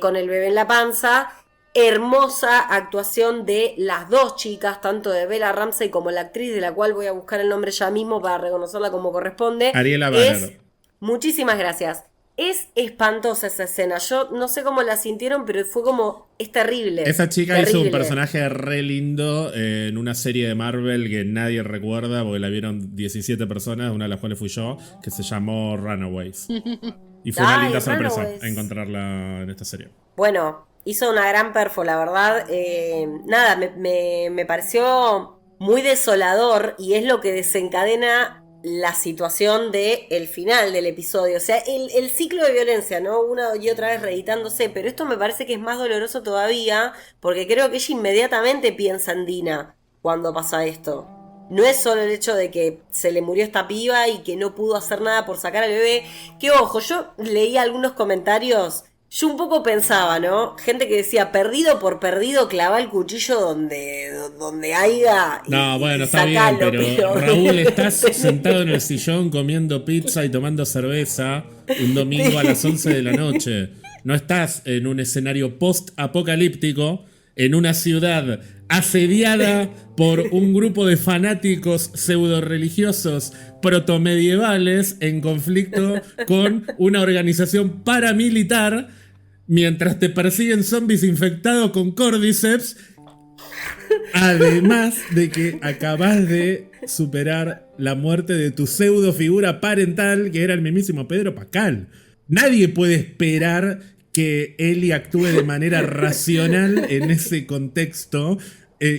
con el bebé en la panza. Hermosa actuación de las dos chicas, tanto de Bella Ramsey como la actriz, de la cual voy a buscar el nombre ya mismo para reconocerla como corresponde. Ariela Banner. Muchísimas gracias. Es espantosa esa escena. Yo no sé cómo la sintieron, pero fue como... Es terrible. Esa chica hizo un personaje re lindo en una serie de Marvel que nadie recuerda porque la vieron 17 personas, una de las cuales fui yo, que se llamó Runaways. Y fue una linda sorpresa encontrarla en esta serie. Bueno, hizo una gran perfo, la verdad. Nada, me pareció muy desolador y es lo que desencadena la situación del final del episodio. O sea, el ciclo de violencia, ¿no? Una y otra vez reeditándose, pero esto me parece que es más doloroso todavía porque creo que ella inmediatamente piensa en Dina cuando pasa esto. No es solo el hecho de que se le murió esta piba y que no pudo hacer nada por sacar al bebé. Que ojo, yo leí algunos comentarios. Yo un poco pensaba, ¿no? Gente que decía, perdido por perdido, clava el cuchillo donde haya. No, bueno, está bien, pero Raúl, estás sentado en el sillón comiendo pizza y tomando cerveza un domingo a las 11 de la noche. No estás en un escenario post-apocalíptico, en una ciudad asediada por un grupo de fanáticos pseudo-religiosos protomedievales en conflicto con una organización paramilitar mientras te persiguen zombies infectados con Cordyceps, además de que acabas de superar la muerte de tu pseudo figura parental que era el mismísimo Pedro Pascal. Nadie puede esperar que Ellie actúe de manera racional en ese contexto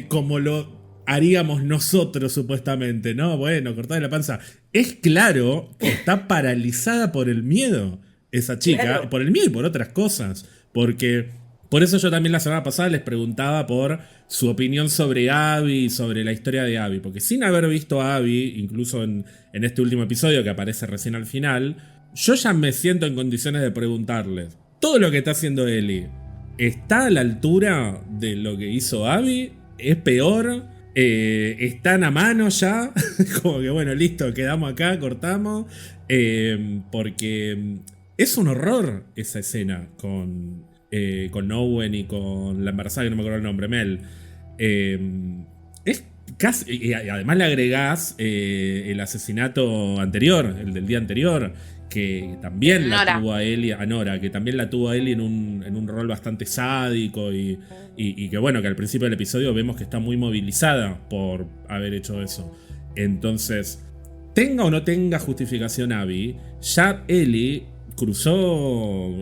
como lo haríamos nosotros supuestamente, ¿no? Bueno, cortarle la panza. Es claro que está paralizada por el miedo esa chica, claro. Por el miedo y por otras cosas, porque por eso yo también la semana pasada les preguntaba por su opinión sobre Abby y sobre la historia de Abby, porque sin haber visto a Abby, incluso en este último episodio que aparece recién al final, yo ya me siento en condiciones de preguntarles, ¿todo lo que está haciendo Ellie está a la altura de lo que hizo Abby? ¿Es peor? ¿Están a mano ya? Como que bueno, listo, quedamos acá, cortamos. Porque es un horror esa escena con Owen y con la embarazada, que no me acuerdo el nombre, Mel. Es casi, y además le agregás el asesinato anterior, el del día anterior, que también la tuvo a Ellie, a Nora, que también la tuvo a Ellie en un rol bastante sádico y que bueno, que al principio del episodio vemos que está muy movilizada por haber hecho eso. Entonces, tenga o no tenga justificación Abby, ya Ellie cruzó,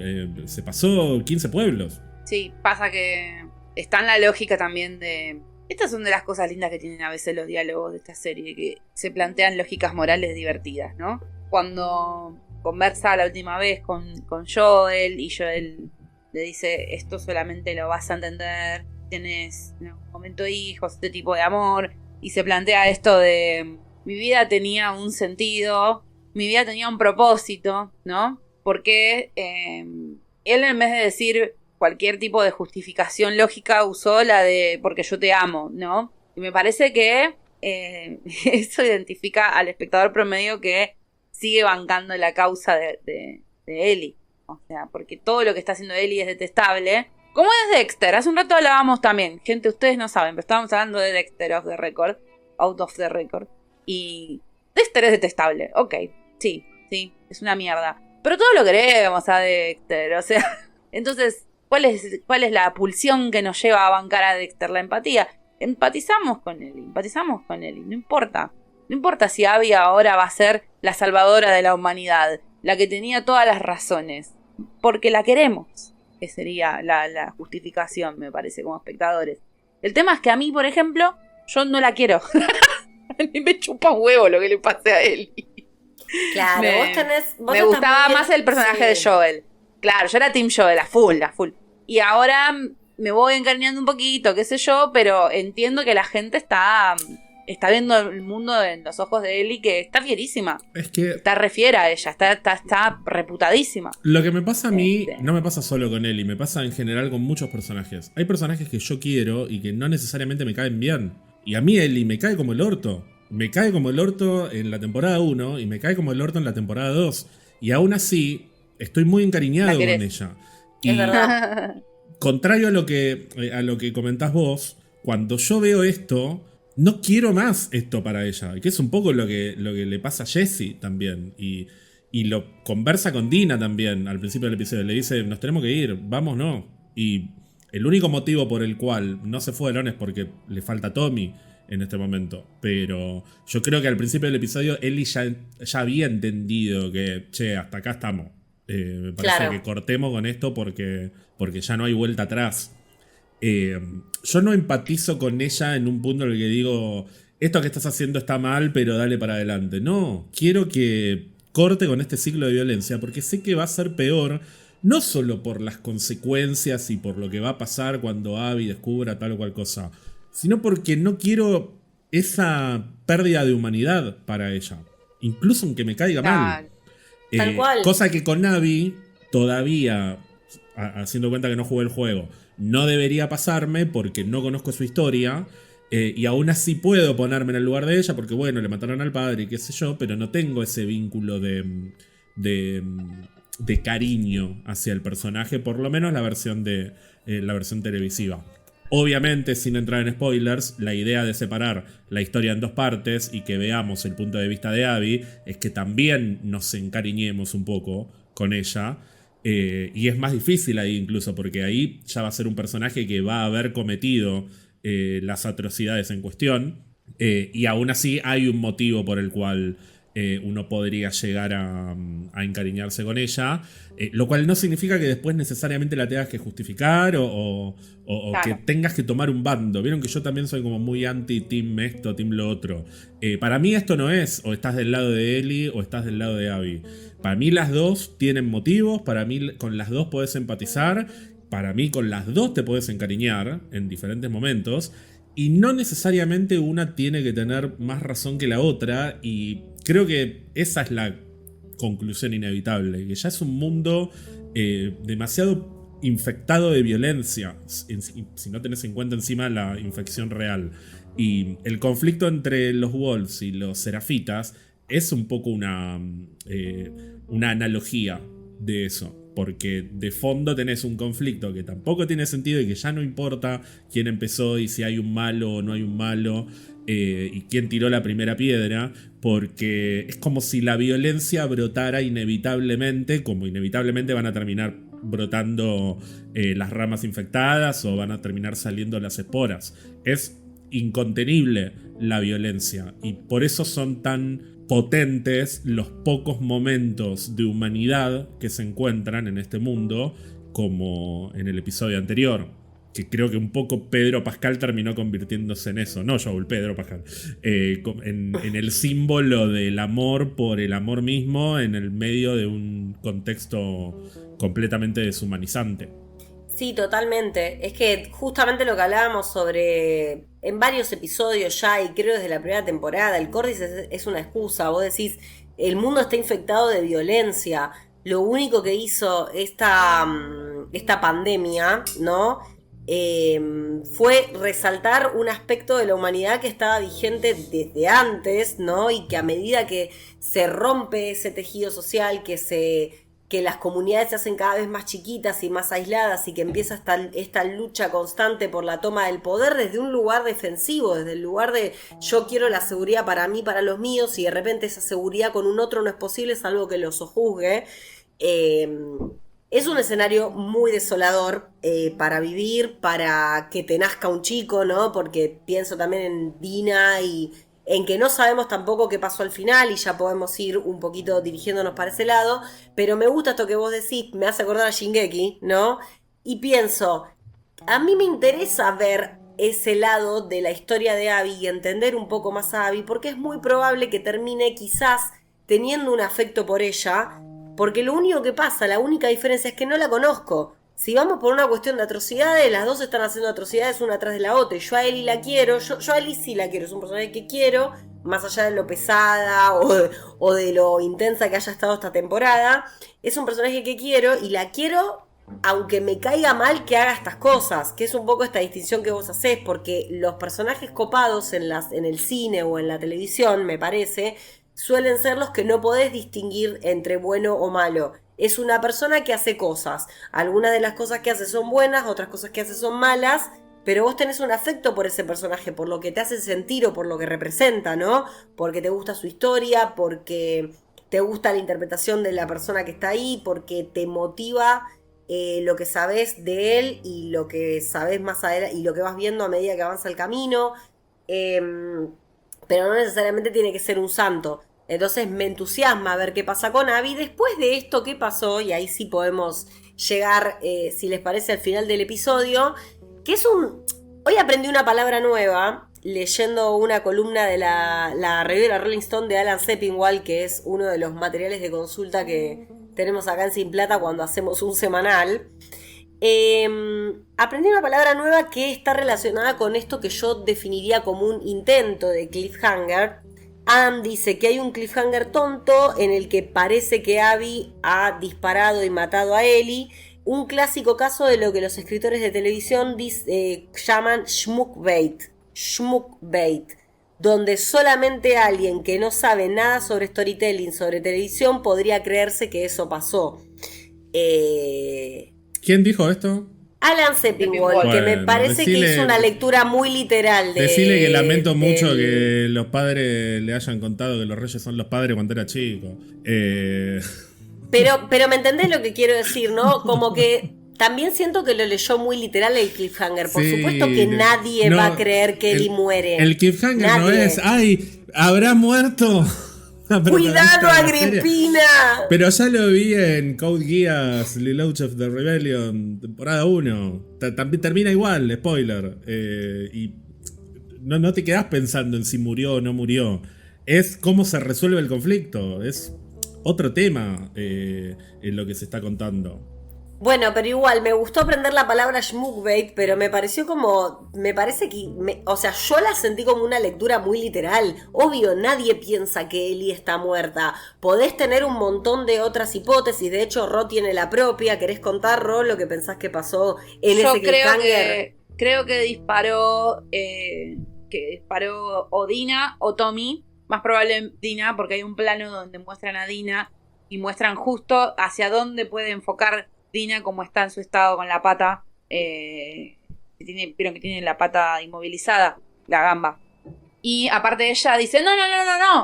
se pasó 15 pueblos. Sí, pasa que está en la lógica también de... Estas son de las cosas lindas que tienen a veces los diálogos de esta serie, que se plantean lógicas morales divertidas, ¿no? Cuando conversa la última vez con Joel y Joel le dice, esto solamente lo vas a entender, tienes en algún momento hijos, este tipo de amor, y se plantea esto de mi vida tenía un sentido, mi vida tenía un propósito, ¿no? Porque él, en vez de decir cualquier tipo de justificación lógica, usó la de porque yo te amo, ¿no? Y me parece que eso identifica al espectador promedio que sigue bancando la causa de Ellie. O sea, porque todo lo que está haciendo Ellie es detestable. Como es Dexter, hace un rato hablábamos también, gente, ustedes no saben, pero estábamos hablando de Dexter out of the record. Y Dexter es detestable, ok, sí, es una mierda. Pero todo lo queremos a Dexter, o sea, entonces, ¿cuál es la pulsión que nos lleva a bancar a Dexter? La empatía. Empatizamos con Ellie, no importa si Abby ahora va a ser la salvadora de la humanidad, la que tenía todas las razones, porque la queremos. Que sería la justificación, me parece, como espectadores. El tema es que a mí, por ejemplo, yo no la quiero. A mí me chupa un huevo lo que le pase a Ellie. Claro, me gustaba más el personaje de Joel, Claro, yo era Team Joel, la full. Y ahora me voy encariñando un poquito, qué sé yo, pero entiendo que la gente está viendo el mundo en los ojos de Ellie, que está fierísima. Es que está re fiera ella, está reputadísima. Lo que me pasa a mí, no me pasa solo con Ellie, me pasa en general con muchos personajes. Hay personajes que yo quiero y que no necesariamente me caen bien. Y a mí Ellie me cae como el orto. Me cae como el orto en la temporada 1 y me cae como el orto en la temporada 2. Y aún así, estoy muy encariñado con ella. Y es verdad. Contrario a lo que comentás vos, cuando yo veo esto, no quiero más esto para ella. Que es un poco lo que le pasa a Jessie también. Y lo conversa con Dina también al principio del episodio. Le dice, nos tenemos que ir, vámonos. Y el único motivo por el cual no se fueron es porque le falta Tommy en este momento. Pero yo creo que al principio del episodio Ellie ya había entendido que, che, hasta acá estamos. Me parece que cortemos con esto porque ya no hay vuelta atrás. Yo no empatizo con ella en un punto en el que digo, esto que estás haciendo está mal, pero dale para adelante. No, quiero que corte con este ciclo de violencia porque sé que va a ser peor, no solo por las consecuencias y por lo que va a pasar cuando Abby descubra tal o cual cosa, sino porque no quiero esa pérdida de humanidad para ella, incluso aunque me caiga mal. Tal cual. Cosa que con Abby todavía, haciendo cuenta que no jugué el juego, no debería pasarme porque no conozco su historia. Y aún así puedo ponerme en el lugar de ella porque, bueno, le mataron al padre y qué sé yo, pero no tengo ese vínculo de cariño hacia el personaje, por lo menos la versión televisiva. Obviamente, sin entrar en spoilers, la idea de separar la historia en dos partes y que veamos el punto de vista de Abby es que también nos encariñemos un poco con ella. Y es más difícil ahí incluso, porque ahí ya va a ser un personaje que va a haber cometido las atrocidades en cuestión. Y aún así hay un motivo por el cual uno podría llegar a encariñarse con ella. Lo cual no significa que después necesariamente la tengas que justificar o claro, que tengas que tomar un bando. Vieron que yo también soy como muy anti-team esto, team lo otro. Para mí esto no es o estás del lado de Ellie o estás del lado de Abby. Para mí las dos tienen motivos, para mí con las dos podés empatizar, para mí con las dos te podés encariñar en diferentes momentos. Y no necesariamente una tiene que tener más razón que la otra. Y creo que esa es la conclusión inevitable. Que ya es un mundo demasiado infectado de violencia. Si no tenés en cuenta encima la infección real. Y el conflicto entre los Wolves y los Serafitas es un poco una analogía de eso. Porque de fondo tenés un conflicto que tampoco tiene sentido y que ya no importa quién empezó y si hay un malo o no hay un malo y quién tiró la primera piedra, porque es como si la violencia brotara inevitablemente, como inevitablemente van a terminar brotando las ramas infectadas o van a terminar saliendo las esporas. Es incontenible la violencia y por eso son tan potentes los pocos momentos de humanidad que se encuentran en este mundo, como en el episodio anterior, que creo que un poco Pedro Pascal terminó convirtiéndose en eso, no Joel, Pedro Pascal, en el símbolo del amor por el amor mismo en el medio de un contexto completamente deshumanizante. Sí, totalmente. Es que justamente lo que hablábamos sobre en varios episodios ya, y creo desde la primera temporada, el Córdice es una excusa. Vos decís, el mundo está infectado de violencia. Lo único que hizo esta pandemia, ¿no? Fue resaltar un aspecto de la humanidad que estaba vigente desde antes, ¿no? Y que a medida que se rompe ese tejido social, que las comunidades se hacen cada vez más chiquitas y más aisladas y que empieza esta lucha constante por la toma del poder desde un lugar defensivo, desde el lugar de yo quiero la seguridad para mí, para los míos, y de repente esa seguridad con un otro no es posible, salvo que lo sojuzgue. Es un escenario muy desolador para vivir, para que te nazca un chico, ¿no? Porque pienso también en Dina y en que no sabemos tampoco qué pasó al final y ya podemos ir un poquito dirigiéndonos para ese lado, pero me gusta esto que vos decís, me hace acordar a Shingeki, ¿no? Y pienso, a mí me interesa ver ese lado de la historia de Abby y entender un poco más a Abby, porque es muy probable que termine quizás teniendo un afecto por ella, porque lo único que pasa, la única diferencia es que no la conozco. Si vamos por una cuestión de atrocidades, las dos están haciendo atrocidades una tras de la otra. Yo a Ellie la quiero, yo a Ellie sí la quiero, es un personaje que quiero, más allá de lo pesada o de lo intensa que haya estado esta temporada. Es un personaje que quiero y la quiero aunque me caiga mal que haga estas cosas, que es un poco esta distinción que vos hacés, porque los personajes copados en el cine o en la televisión, me parece, suelen ser los que no podés distinguir entre bueno o malo. Es una persona que hace cosas. Algunas de las cosas que hace son buenas, otras cosas que hace son malas, pero vos tenés un afecto por ese personaje, por lo que te hace sentir o por lo que representa, ¿no? Porque te gusta su historia, porque te gusta la interpretación de la persona que está ahí, porque te motiva lo que sabés de él y lo que sabés más adelante y lo que vas viendo a medida que avanza el camino. Pero no necesariamente tiene que ser un santo. Entonces me entusiasma ver qué pasa con Abby. Después de esto que pasó, y ahí sí podemos llegar, si les parece, al final del episodio, que es un... Hoy aprendí una palabra nueva, leyendo una columna de la review de la Rolling Stone de Alan Sepinwall, que es uno de los materiales de consulta que tenemos acá en Sin Plata cuando hacemos un semanal. Aprendí una palabra nueva que está relacionada con esto que yo definiría como un intento de cliffhanger. Adam dice que hay un cliffhanger tonto en el que parece que Abby ha disparado y matado a Ellie. Un clásico caso de lo que los escritores de televisión llaman schmuckbait, donde solamente alguien que no sabe nada sobre storytelling, sobre televisión, podría creerse que eso pasó. ¿Quién dijo esto? Alan Sepinwall, que me parece que hizo una lectura muy literal de... Decirle que lamento mucho que los padres le hayan contado que los reyes son los padres cuando era chico. Pero me entendés lo que quiero decir, ¿no? Como que también siento que lo leyó muy literal el cliffhanger. Por supuesto que nadie va a creer que Ellie muere. El cliffhanger no es, ¡ay! ¿Habrá muerto? ¡Cuidado, Agripina! Pero ya lo vi en Code Geass, Lelouch of the Rebellion, temporada 1. También termina igual, spoiler. Y no te quedás pensando en si murió o no murió. Es cómo se resuelve el conflicto. Es otro tema en lo que se está contando. Bueno, pero igual, me gustó aprender la palabra schmuckbait, pero me pareció como... o sea, yo la sentí como una lectura muy literal. Obvio, nadie piensa que Ellie está muerta. Podés tener un montón de otras hipótesis. De hecho, Ro tiene la propia. ¿Querés contar, Ro, lo que pensás que pasó en ese cliffhanger? Creo que disparó o Dina o Tommy. Más probable Dina, porque hay un plano donde muestran a Dina y muestran justo hacia dónde puede enfocar Dina, como está en su estado con la pata, vieron que tiene la pata inmovilizada, la gamba. Y aparte ella dice, no.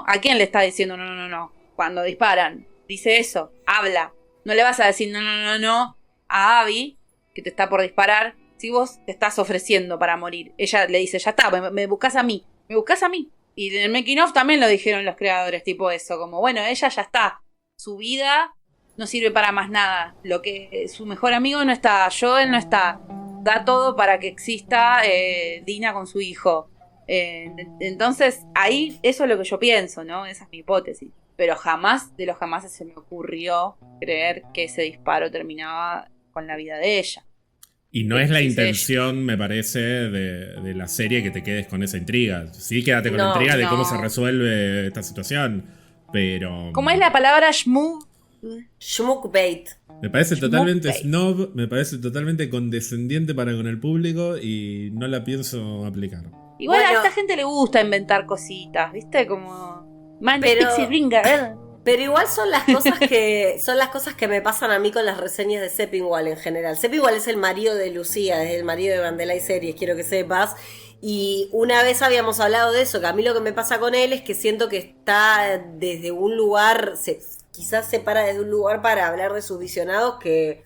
¿A quién le está diciendo no? Cuando disparan, dice eso, habla. No le vas a decir no a Abby, que te está por disparar, si vos te estás ofreciendo para morir. Ella le dice, ya está, me buscás a mí. Y en el making of también lo dijeron los creadores, tipo eso, como bueno, ella ya está, su vida no sirve para más nada. Lo que su mejor amigo no está, Joel no está. Da todo para que exista Dina con su hijo. Entonces, ahí eso es lo que yo pienso, ¿no? Esa es mi hipótesis. Pero jamás de los jamás se me ocurrió creer que ese disparo terminaba con la vida de ella. Y no es la intención, me parece, de la serie que te quedes con esa intriga. Sí, quédate con la intriga de cómo se resuelve esta situación. Pero... ¿Cómo es la palabra schmuckbait? Me parece totalmente snob, me parece totalmente condescendiente para con el público y no la pienso aplicar. Igual a esta gente le gusta inventar cositas, ¿viste? Como Pixie Bringer. Pero igual son las cosas que me pasan a mí con las reseñas de Sepinwall en general. Sepinwall es el marido de Lucía, es el marido de Mandela y Series, quiero que sepas. Y una vez habíamos hablado de eso, que a mí lo que me pasa con él es que siento que está desde un lugar, quizás se para desde un lugar para hablar de sus visionados que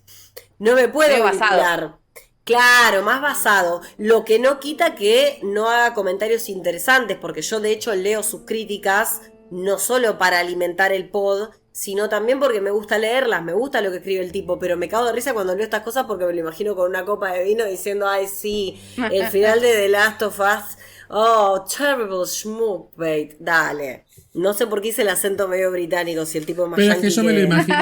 no me puedo vincular. Claro, más basado. Lo que no quita que no haga comentarios interesantes, porque yo de hecho leo sus críticas no solo para alimentar el pod, sino también porque me gusta leerlas, me gusta lo que escribe el tipo, pero me cago de risa cuando leo estas cosas porque me lo imagino con una copa de vino diciendo, ay sí, el final de The Last of Us, oh, terrible schmuckbait, dale. No sé por qué hice el acento medio británico, si el tipo más Pero es que yo me lo imagino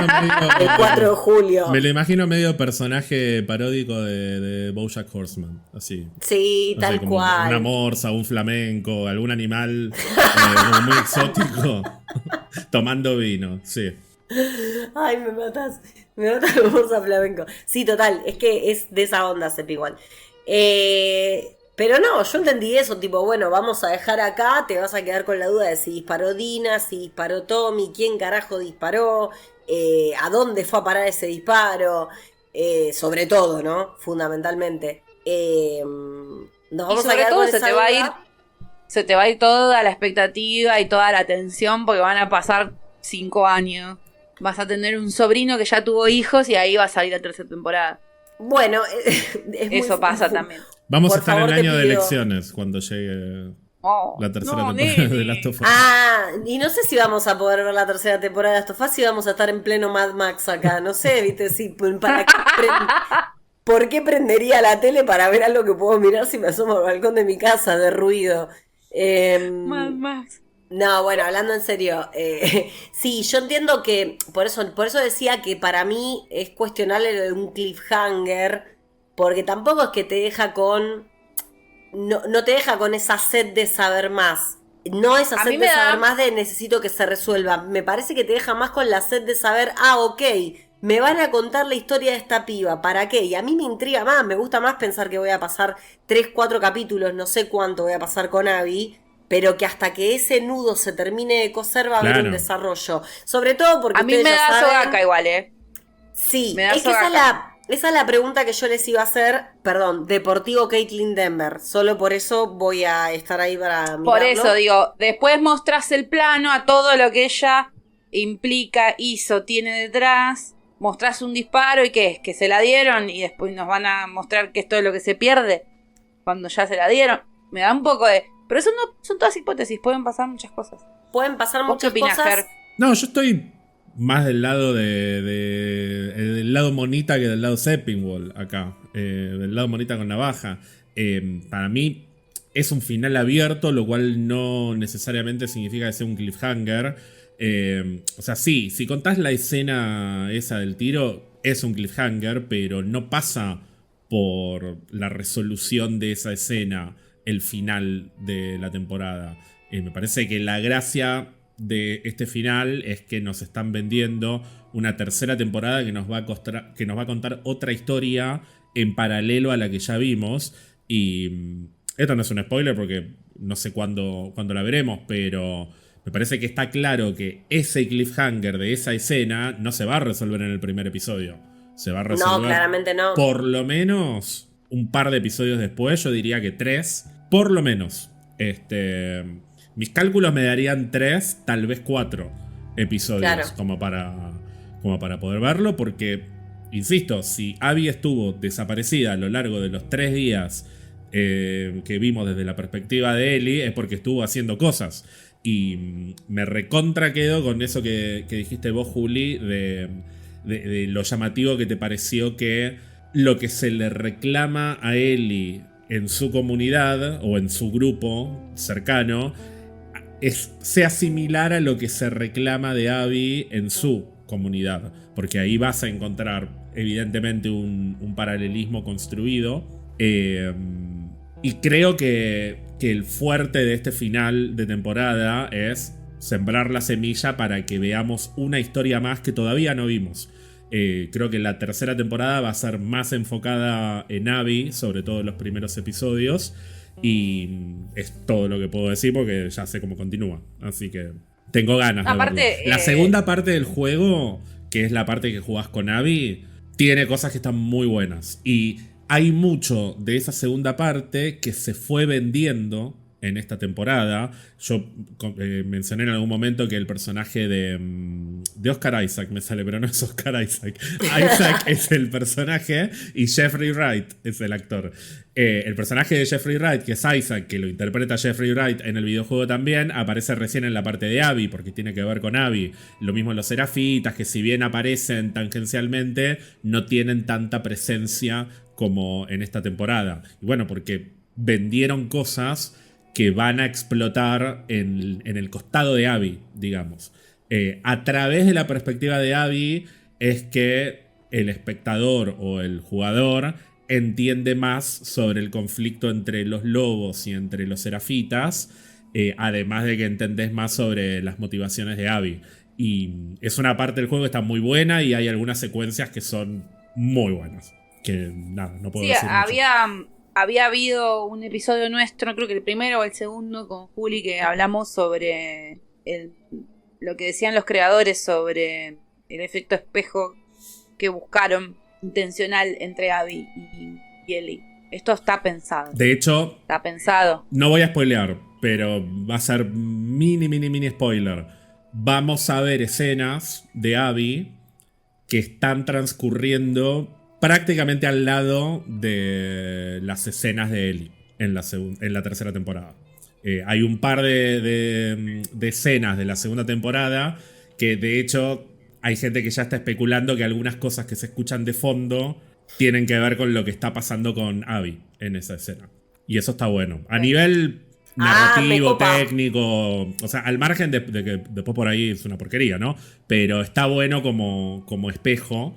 el 4 de julio. Me lo imagino medio personaje paródico de BoJack Horseman, así. Sí, No tal sé, como cual. una morsa, un flamenco, algún animal como muy exótico tomando vino, sí. Ay, me matas como a flamenco. Sí, total, es que es de esa onda, Sepi, igual. Pero no, yo entendí eso, tipo, bueno, vamos a dejar acá, te vas a quedar con la duda de si disparó Dina, si disparó Tommy, quién carajo disparó, a dónde fue a parar ese disparo, sobre todo, ¿no? Fundamentalmente. Nos vamos Y sobre a quedar todo con esa duda. se te va a ir toda la expectativa y toda la atención porque van a pasar 5 años. Vas a tener un sobrino que ya tuvo hijos y ahí va a salir la tercera temporada. Bueno, eso pasa también. Vamos Por a estar en favor, el año te de pido. elecciones cuando llegue la tercera temporada nene. de Last of Us. Ah, y no sé si vamos a poder ver la tercera temporada de Last of Us, si vamos a estar en pleno Mad Max acá. No sé, viste, si para qué ¿por qué prendería la tele para ver algo que puedo mirar si me asomo al balcón de mi casa de ruido? Mad Max. No, bueno, hablando en serio, sí, yo entiendo que, por eso decía que para mí es cuestionable lo de un cliffhanger, porque tampoco es que te deja con, no te deja con esa sed de saber más. No esa A sed mí de me saber da- más de necesito que se resuelva. Me parece que te deja más con la sed de saber, ok, me van a contar la historia de esta piba, ¿para qué? Y a mí me intriga más, me gusta más pensar que voy a pasar 3, 4 capítulos, no sé cuánto voy a pasar con Abby, pero que hasta que ese nudo se termine de coser va a haber un desarrollo. Sobre todo porque A mí ustedes me ya da saben. Sogaca igual, Sí, Me da es que Sogaca. esa es la pregunta que yo les iba a hacer. Perdón, Deportivo Caitlin Denver. Solo por eso voy a estar ahí para mirarlo. Por eso digo, después mostrás el plano a todo lo que ella implica, hizo, tiene detrás. Mostrás un disparo y ¿qué es? Que se la dieron y después nos van a mostrar que esto es lo que se pierde cuando ya se la dieron. Me da un poco de... Pero eso no son todas hipótesis, pueden pasar muchas cosas. Pueden pasar ¿Vos qué muchas opinás, cosas. Fer? No, yo estoy más del lado del lado monita que del lado Seppingwall acá. Del lado monita con navaja. Para mí es un final abierto, lo cual no necesariamente significa que sea un cliffhanger. O sea, sí, si contás la escena esa del tiro, es un cliffhanger, pero no pasa por la resolución de esa escena el final de la temporada. Me parece que la gracia de este final es que nos están vendiendo una tercera temporada que nos va a contar otra historia en paralelo a la que ya vimos. Y esto no es un spoiler porque no sé cuándo la veremos, pero me parece que está claro que ese cliffhanger de esa escena no se va a resolver en el primer episodio. Se va a resolver, No, claramente no. por lo menos un par de episodios después, yo diría que 3, por lo menos. Mis cálculos me darían 3, tal vez 4 episodios, claro, como para poder verlo, porque, insisto, si Abby estuvo desaparecida a lo largo de los 3 días que vimos desde la perspectiva de Ellie, es porque estuvo haciendo cosas. Y me recontra quedo con eso que dijiste vos, Juli, de lo llamativo que te pareció que lo que se le reclama a Ellie en su comunidad o en su grupo cercano sea similar a lo que se reclama de Abby en su comunidad, porque ahí vas a encontrar evidentemente un paralelismo construido, y creo que el fuerte de este final de temporada es sembrar la semilla para que veamos una historia más que todavía no vimos. Creo que la tercera temporada va a ser más enfocada en Abby, sobre todo en los primeros episodios. Y es todo lo que puedo decir porque ya sé cómo continúa. Así que tengo ganas de verlo. La segunda parte del juego, que es la parte que jugás con Abby, tiene cosas que están muy buenas. Y hay mucho de esa segunda parte que se fue vendiendo en esta temporada. Yo mencioné en algún momento que el personaje de Oscar Isaac me sale, pero no es Oscar Isaac. Isaac es el personaje y Jeffrey Wright es el actor. El personaje de Jeffrey Wright, que es Isaac, que lo interpreta Jeffrey Wright en el videojuego también, aparece recién en la parte de Abby, porque tiene que ver con Abby. Lo mismo los Serafitas, que si bien aparecen tangencialmente, no tienen tanta presencia como en esta temporada. Y bueno, porque vendieron cosas que van a explotar en el costado de Abby, digamos. A través de la perspectiva de Abby es que el espectador o el jugador entiende más sobre el conflicto entre los lobos y entre los serafitas, además de que entendés más sobre las motivaciones de Abby. Y es una parte del juego que está muy buena y hay algunas secuencias que son muy buenas. Que nada, no puedo decir mucho. Había habido un episodio nuestro, creo que el primero o el segundo, con Juli, que hablamos sobre lo que decían los creadores sobre el efecto espejo que buscaron intencional entre Abby y Ellie. Esto está pensado. De hecho, está pensado. No voy a spoilear, pero va a ser mini spoiler. Vamos a ver escenas de Abby que están transcurriendo prácticamente al lado de las escenas de Ellie en la tercera temporada. Hay un par de escenas de la segunda temporada que de hecho hay gente que ya está especulando que algunas cosas que se escuchan de fondo tienen que ver con lo que está pasando con Abby en esa escena. Y eso está bueno. A nivel narrativo, técnico, o sea, al margen de que después por ahí es una porquería, ¿no? Pero está bueno como espejo.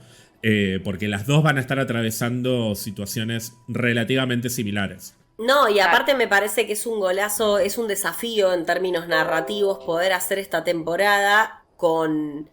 Porque las dos van a estar atravesando situaciones relativamente similares. No, y aparte me parece que es un golazo, es un desafío en términos narrativos poder hacer esta temporada con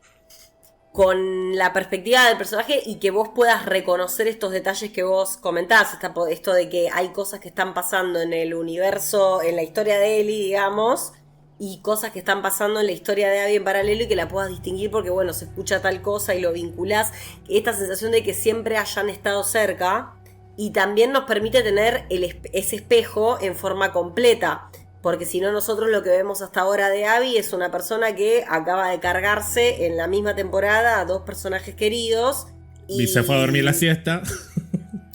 la perspectiva del personaje y que vos puedas reconocer estos detalles que vos comentás, esto de que hay cosas que están pasando en el universo, en la historia de Ellie, digamos, y cosas que están pasando en la historia de Abby en paralelo y que la puedas distinguir porque, bueno, se escucha tal cosa y lo vinculás. Esta sensación de que siempre hayan estado cerca y también nos permite tener ese espejo en forma completa. Porque si no, nosotros lo que vemos hasta ahora de Abby es una persona que acaba de cargarse en la misma temporada a dos personajes queridos. Y se fue a dormir la siesta.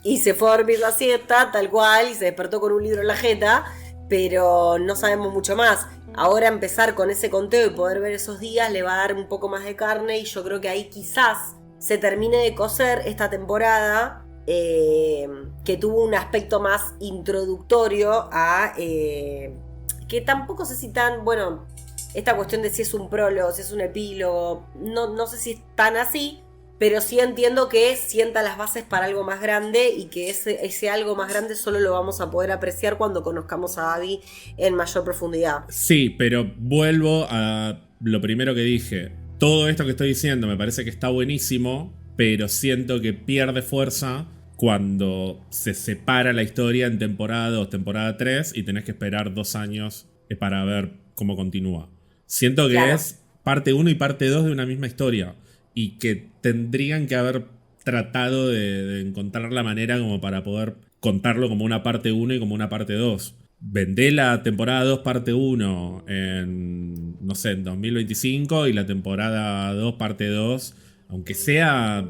Y se fue a dormir la siesta, tal cual, y se despertó con un libro en la jeta. Pero no sabemos mucho más. Ahora empezar con ese conteo y poder ver esos días le va a dar un poco más de carne y yo creo que ahí quizás se termine de cocer esta temporada que tuvo un aspecto más introductorio a... que tampoco sé si tan... Bueno, esta cuestión de si es un prólogo, si es un epílogo, no sé si es tan así, pero sí entiendo que sienta las bases para algo más grande y que ese algo más grande solo lo vamos a poder apreciar cuando conozcamos a Abby en mayor profundidad. Sí, pero vuelvo a lo primero que dije. Todo esto que estoy diciendo me parece que está buenísimo, pero siento que pierde fuerza cuando se separa la historia en temporada 2, temporada 3 y tenés que esperar 2 años para ver cómo continúa. Siento que es parte 1 y parte 2 de una misma historia. Y que tendrían que haber tratado de encontrar la manera como para poder contarlo como una parte 1 y como una parte 2. Vendé la temporada 2 parte 1 en, no sé, en 2025 y la temporada 2 parte 2, aunque sea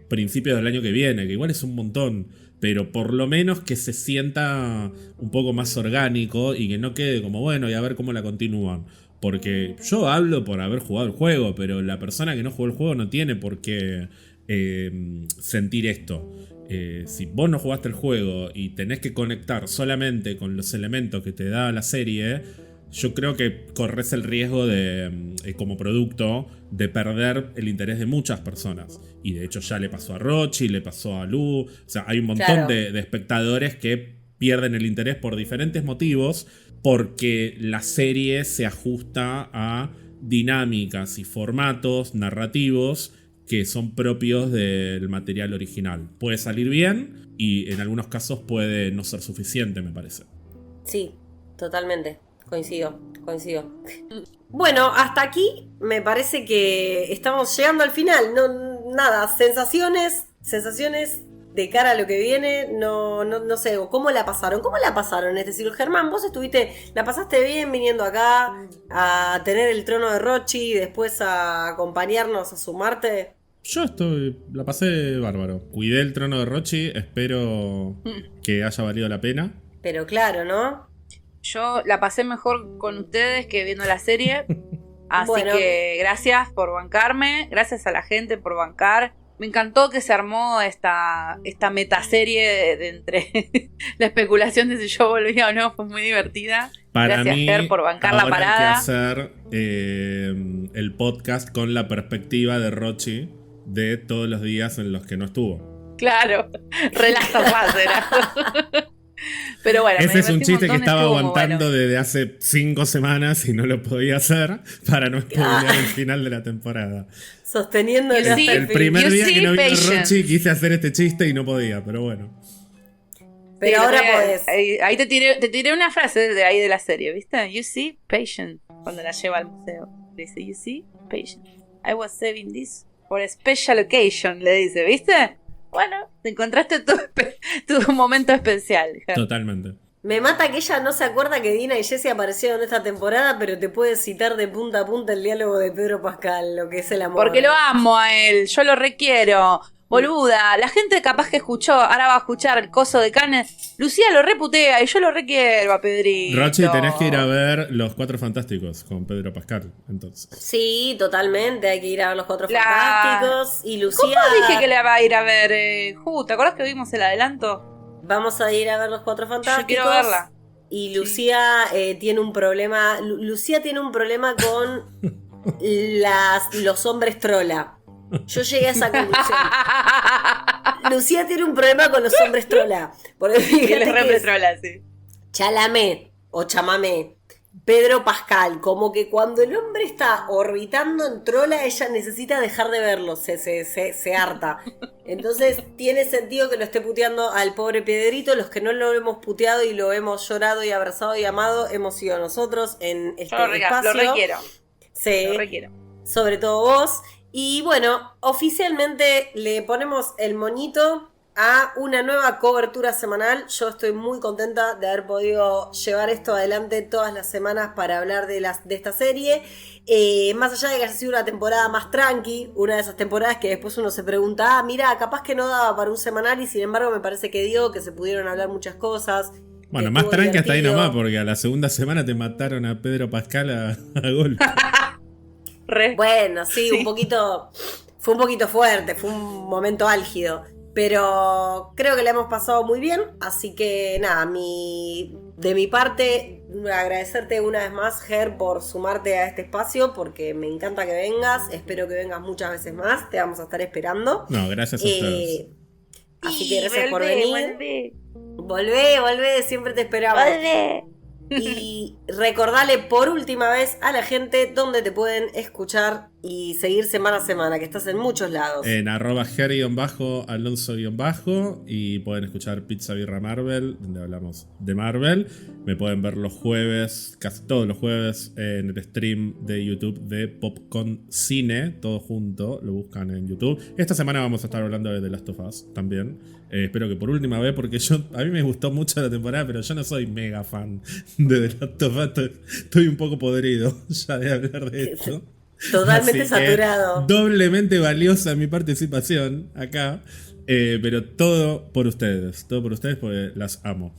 principios del año que viene, que igual es un montón, pero por lo menos que se sienta un poco más orgánico y que no quede como, bueno, y a ver cómo la continúan. Porque yo hablo por haber jugado el juego, pero la persona que no jugó el juego no tiene por qué sentir esto. Si vos no jugaste el juego y tenés que conectar solamente con los elementos que te da la serie, yo creo que corres el riesgo de, como producto, de perder el interés de muchas personas. Y de hecho ya le pasó a Rochi, le pasó a Lu. O sea, hay un montón de espectadores que pierden el interés por diferentes motivos, porque la serie se ajusta a dinámicas y formatos narrativos que son propios del material original. Puede salir bien y en algunos casos puede no ser suficiente, me parece. Sí, totalmente. Coincido. Bueno, hasta aquí me parece que estamos llegando al final. Nada, sensaciones de cara a lo que viene, no sé, ¿cómo la pasaron? Es decir, Germán, vos la pasaste bien viniendo acá a tener el trono de Rochi y después a acompañarnos a sumarte. Yo la pasé bárbaro. Cuidé el trono de Rochi, espero que haya valido la pena. Pero claro, ¿no? Yo la pasé mejor con ustedes que viendo la serie. Así bueno, que gracias por bancarme, gracias a la gente por bancar. Me encantó que se armó esta metaserie de entre la especulación de si yo volvía o no, fue muy divertida. Para Gracias, mí, Ger, por bancar la ahora parada. hay que hacer el podcast con la perspectiva de Rochi de todos los días en los que no estuvo. Claro, relaja más era. Pero bueno, ese es un chiste que estaba aguantando bueno. desde hace 5 semanas y no lo podía hacer para no spoilear el final de la temporada. Sosteniendo El primer día que no vino patience. Rochi quise hacer este chiste y no podía, pero bueno. Pero Sí, ahora lo voy a- podés. Ahí te tiré una frase de ahí de la serie, ¿viste? You see, patient. Cuando la lleva al museo. Dice, you see, patient. I was saving this for a special occasion, le dice, ¿viste? Bueno, te encontraste tu momento especial. Ger. Totalmente. Me mata que ella no se acuerda que Dina y Jessie aparecieron en esta temporada, pero te puede citar de punta a punta el diálogo de Pedro Pascal, lo que es el amor. Porque lo amo a él, yo lo requiero. Boluda, la gente capaz que escuchó, ahora va a escuchar el coso de Canes. Lucía lo reputea y yo lo requiero a Pedrito. Rochi, tenés que ir a ver Los Cuatro Fantásticos con Pedro Pascal, entonces. Sí, totalmente, hay que ir a ver los Cuatro La- Fantásticos. Y Lucía... ¿Cómo dije que le va a ir a ver? ¿Te acordás que vimos el adelanto? Vamos a ir a ver los Cuatro Fantásticos. Yo quiero verla. Y Lucía tiene un problema. Lucía tiene un problema con los hombres trola. Yo llegué a esa conclusión. Lucía tiene un problema con los hombres trola. Porque Que fíjate le que es repetrola, sí. Chalamé o Chamamé, Pedro Pascal, como que cuando el hombre está orbitando en trola, ella necesita dejar de verlo, se harta. Entonces tiene sentido que lo esté puteando al pobre Pedrito. Los que no lo hemos puteado y lo hemos llorado y abrazado y amado, hemos sido nosotros en este espacio. Lo requiero. Sí, Lo requiero. sobre todo vos. Y bueno, oficialmente le ponemos el moñito a una nueva cobertura semanal. Yo estoy muy contenta de haber podido llevar esto adelante todas las semanas para hablar de esta serie. Más allá de que haya sido una temporada más tranqui, una de esas temporadas que después uno se pregunta, mira, capaz que no daba para un semanal, y sin embargo me parece que dio, que se pudieron hablar muchas cosas. Bueno, más Estuvo tranqui hasta ahí divertido. nomás, porque a la segunda semana te mataron a Pedro Pascal a golpe. Bueno, sí, Sí. un poquito. Fue un poquito fuerte, fue un momento álgido. Pero creo que la hemos pasado muy bien. Así que nada, de mi parte, agradecerte una vez más, Ger, por sumarte a este espacio, porque me encanta que vengas. Espero que vengas muchas veces más. Te vamos a estar esperando. No, gracias a ustedes. Así que gracias por venir. Volvé, siempre te esperamos. Y recordale por última vez a la gente dónde te pueden escuchar y seguir semana a semana, que estás en muchos lados. En @Ger_Alonso_ y pueden escuchar Pizza Birra Marvel, donde hablamos de Marvel. Me pueden ver los jueves, casi todos los jueves, en el stream de YouTube de Popcorn Cine, todo junto, lo buscan en YouTube. Esta semana vamos a estar hablando de The Last of Us también. Espero que por última vez, porque a mí me gustó mucho la temporada, pero yo no soy mega fan de The Last of Us. Estoy un poco podrido ya de hablar de esto. Totalmente Así que saturado. doblemente valiosa mi participación acá. Pero todo por ustedes porque las amo.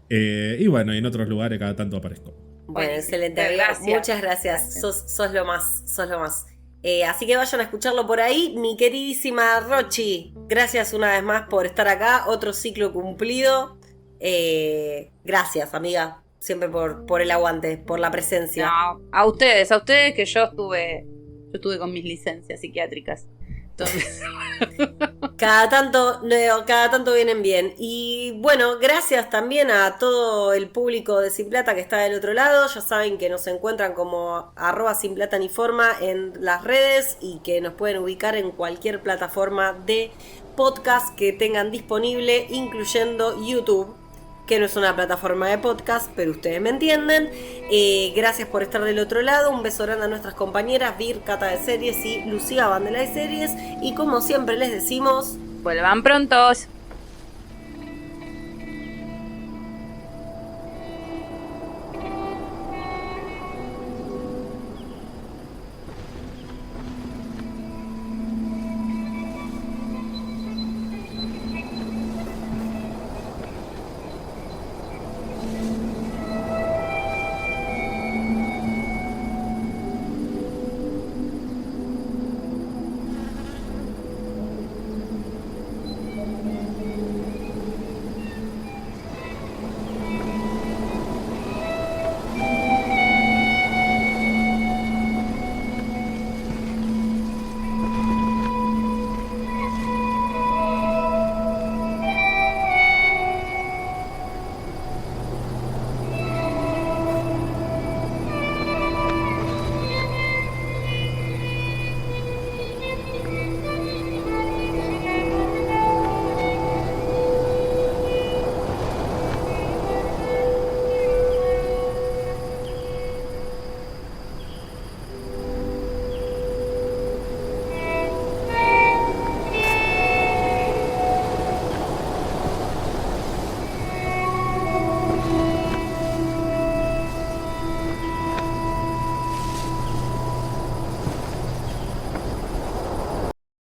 Y bueno, y en otros lugares cada tanto aparezco. Bueno, excelente, amiga. Gracias. Muchas gracias. Sos lo más, sos lo más. Así que vayan a escucharlo por ahí. Mi queridísima Rochi, gracias una vez más por estar acá. Otro ciclo cumplido. Gracias, amiga. Siempre por el aguante, por la presencia. No, a ustedes que yo estuve con mis licencias psiquiátricas. Entonces, Cada tanto vienen bien. Y bueno, gracias también a todo el público de Sin Plata que está del otro lado. Ya saben que nos encuentran como @sinplataniforma en las redes y que nos pueden ubicar en cualquier plataforma de podcast que tengan disponible, incluyendo YouTube, que no es una plataforma de podcast, pero ustedes me entienden. Gracias por estar del otro lado. Un beso grande a nuestras compañeras Vir, Cata de Series y Lucía Vandela de Series. Y como siempre les decimos, vuelvan prontos.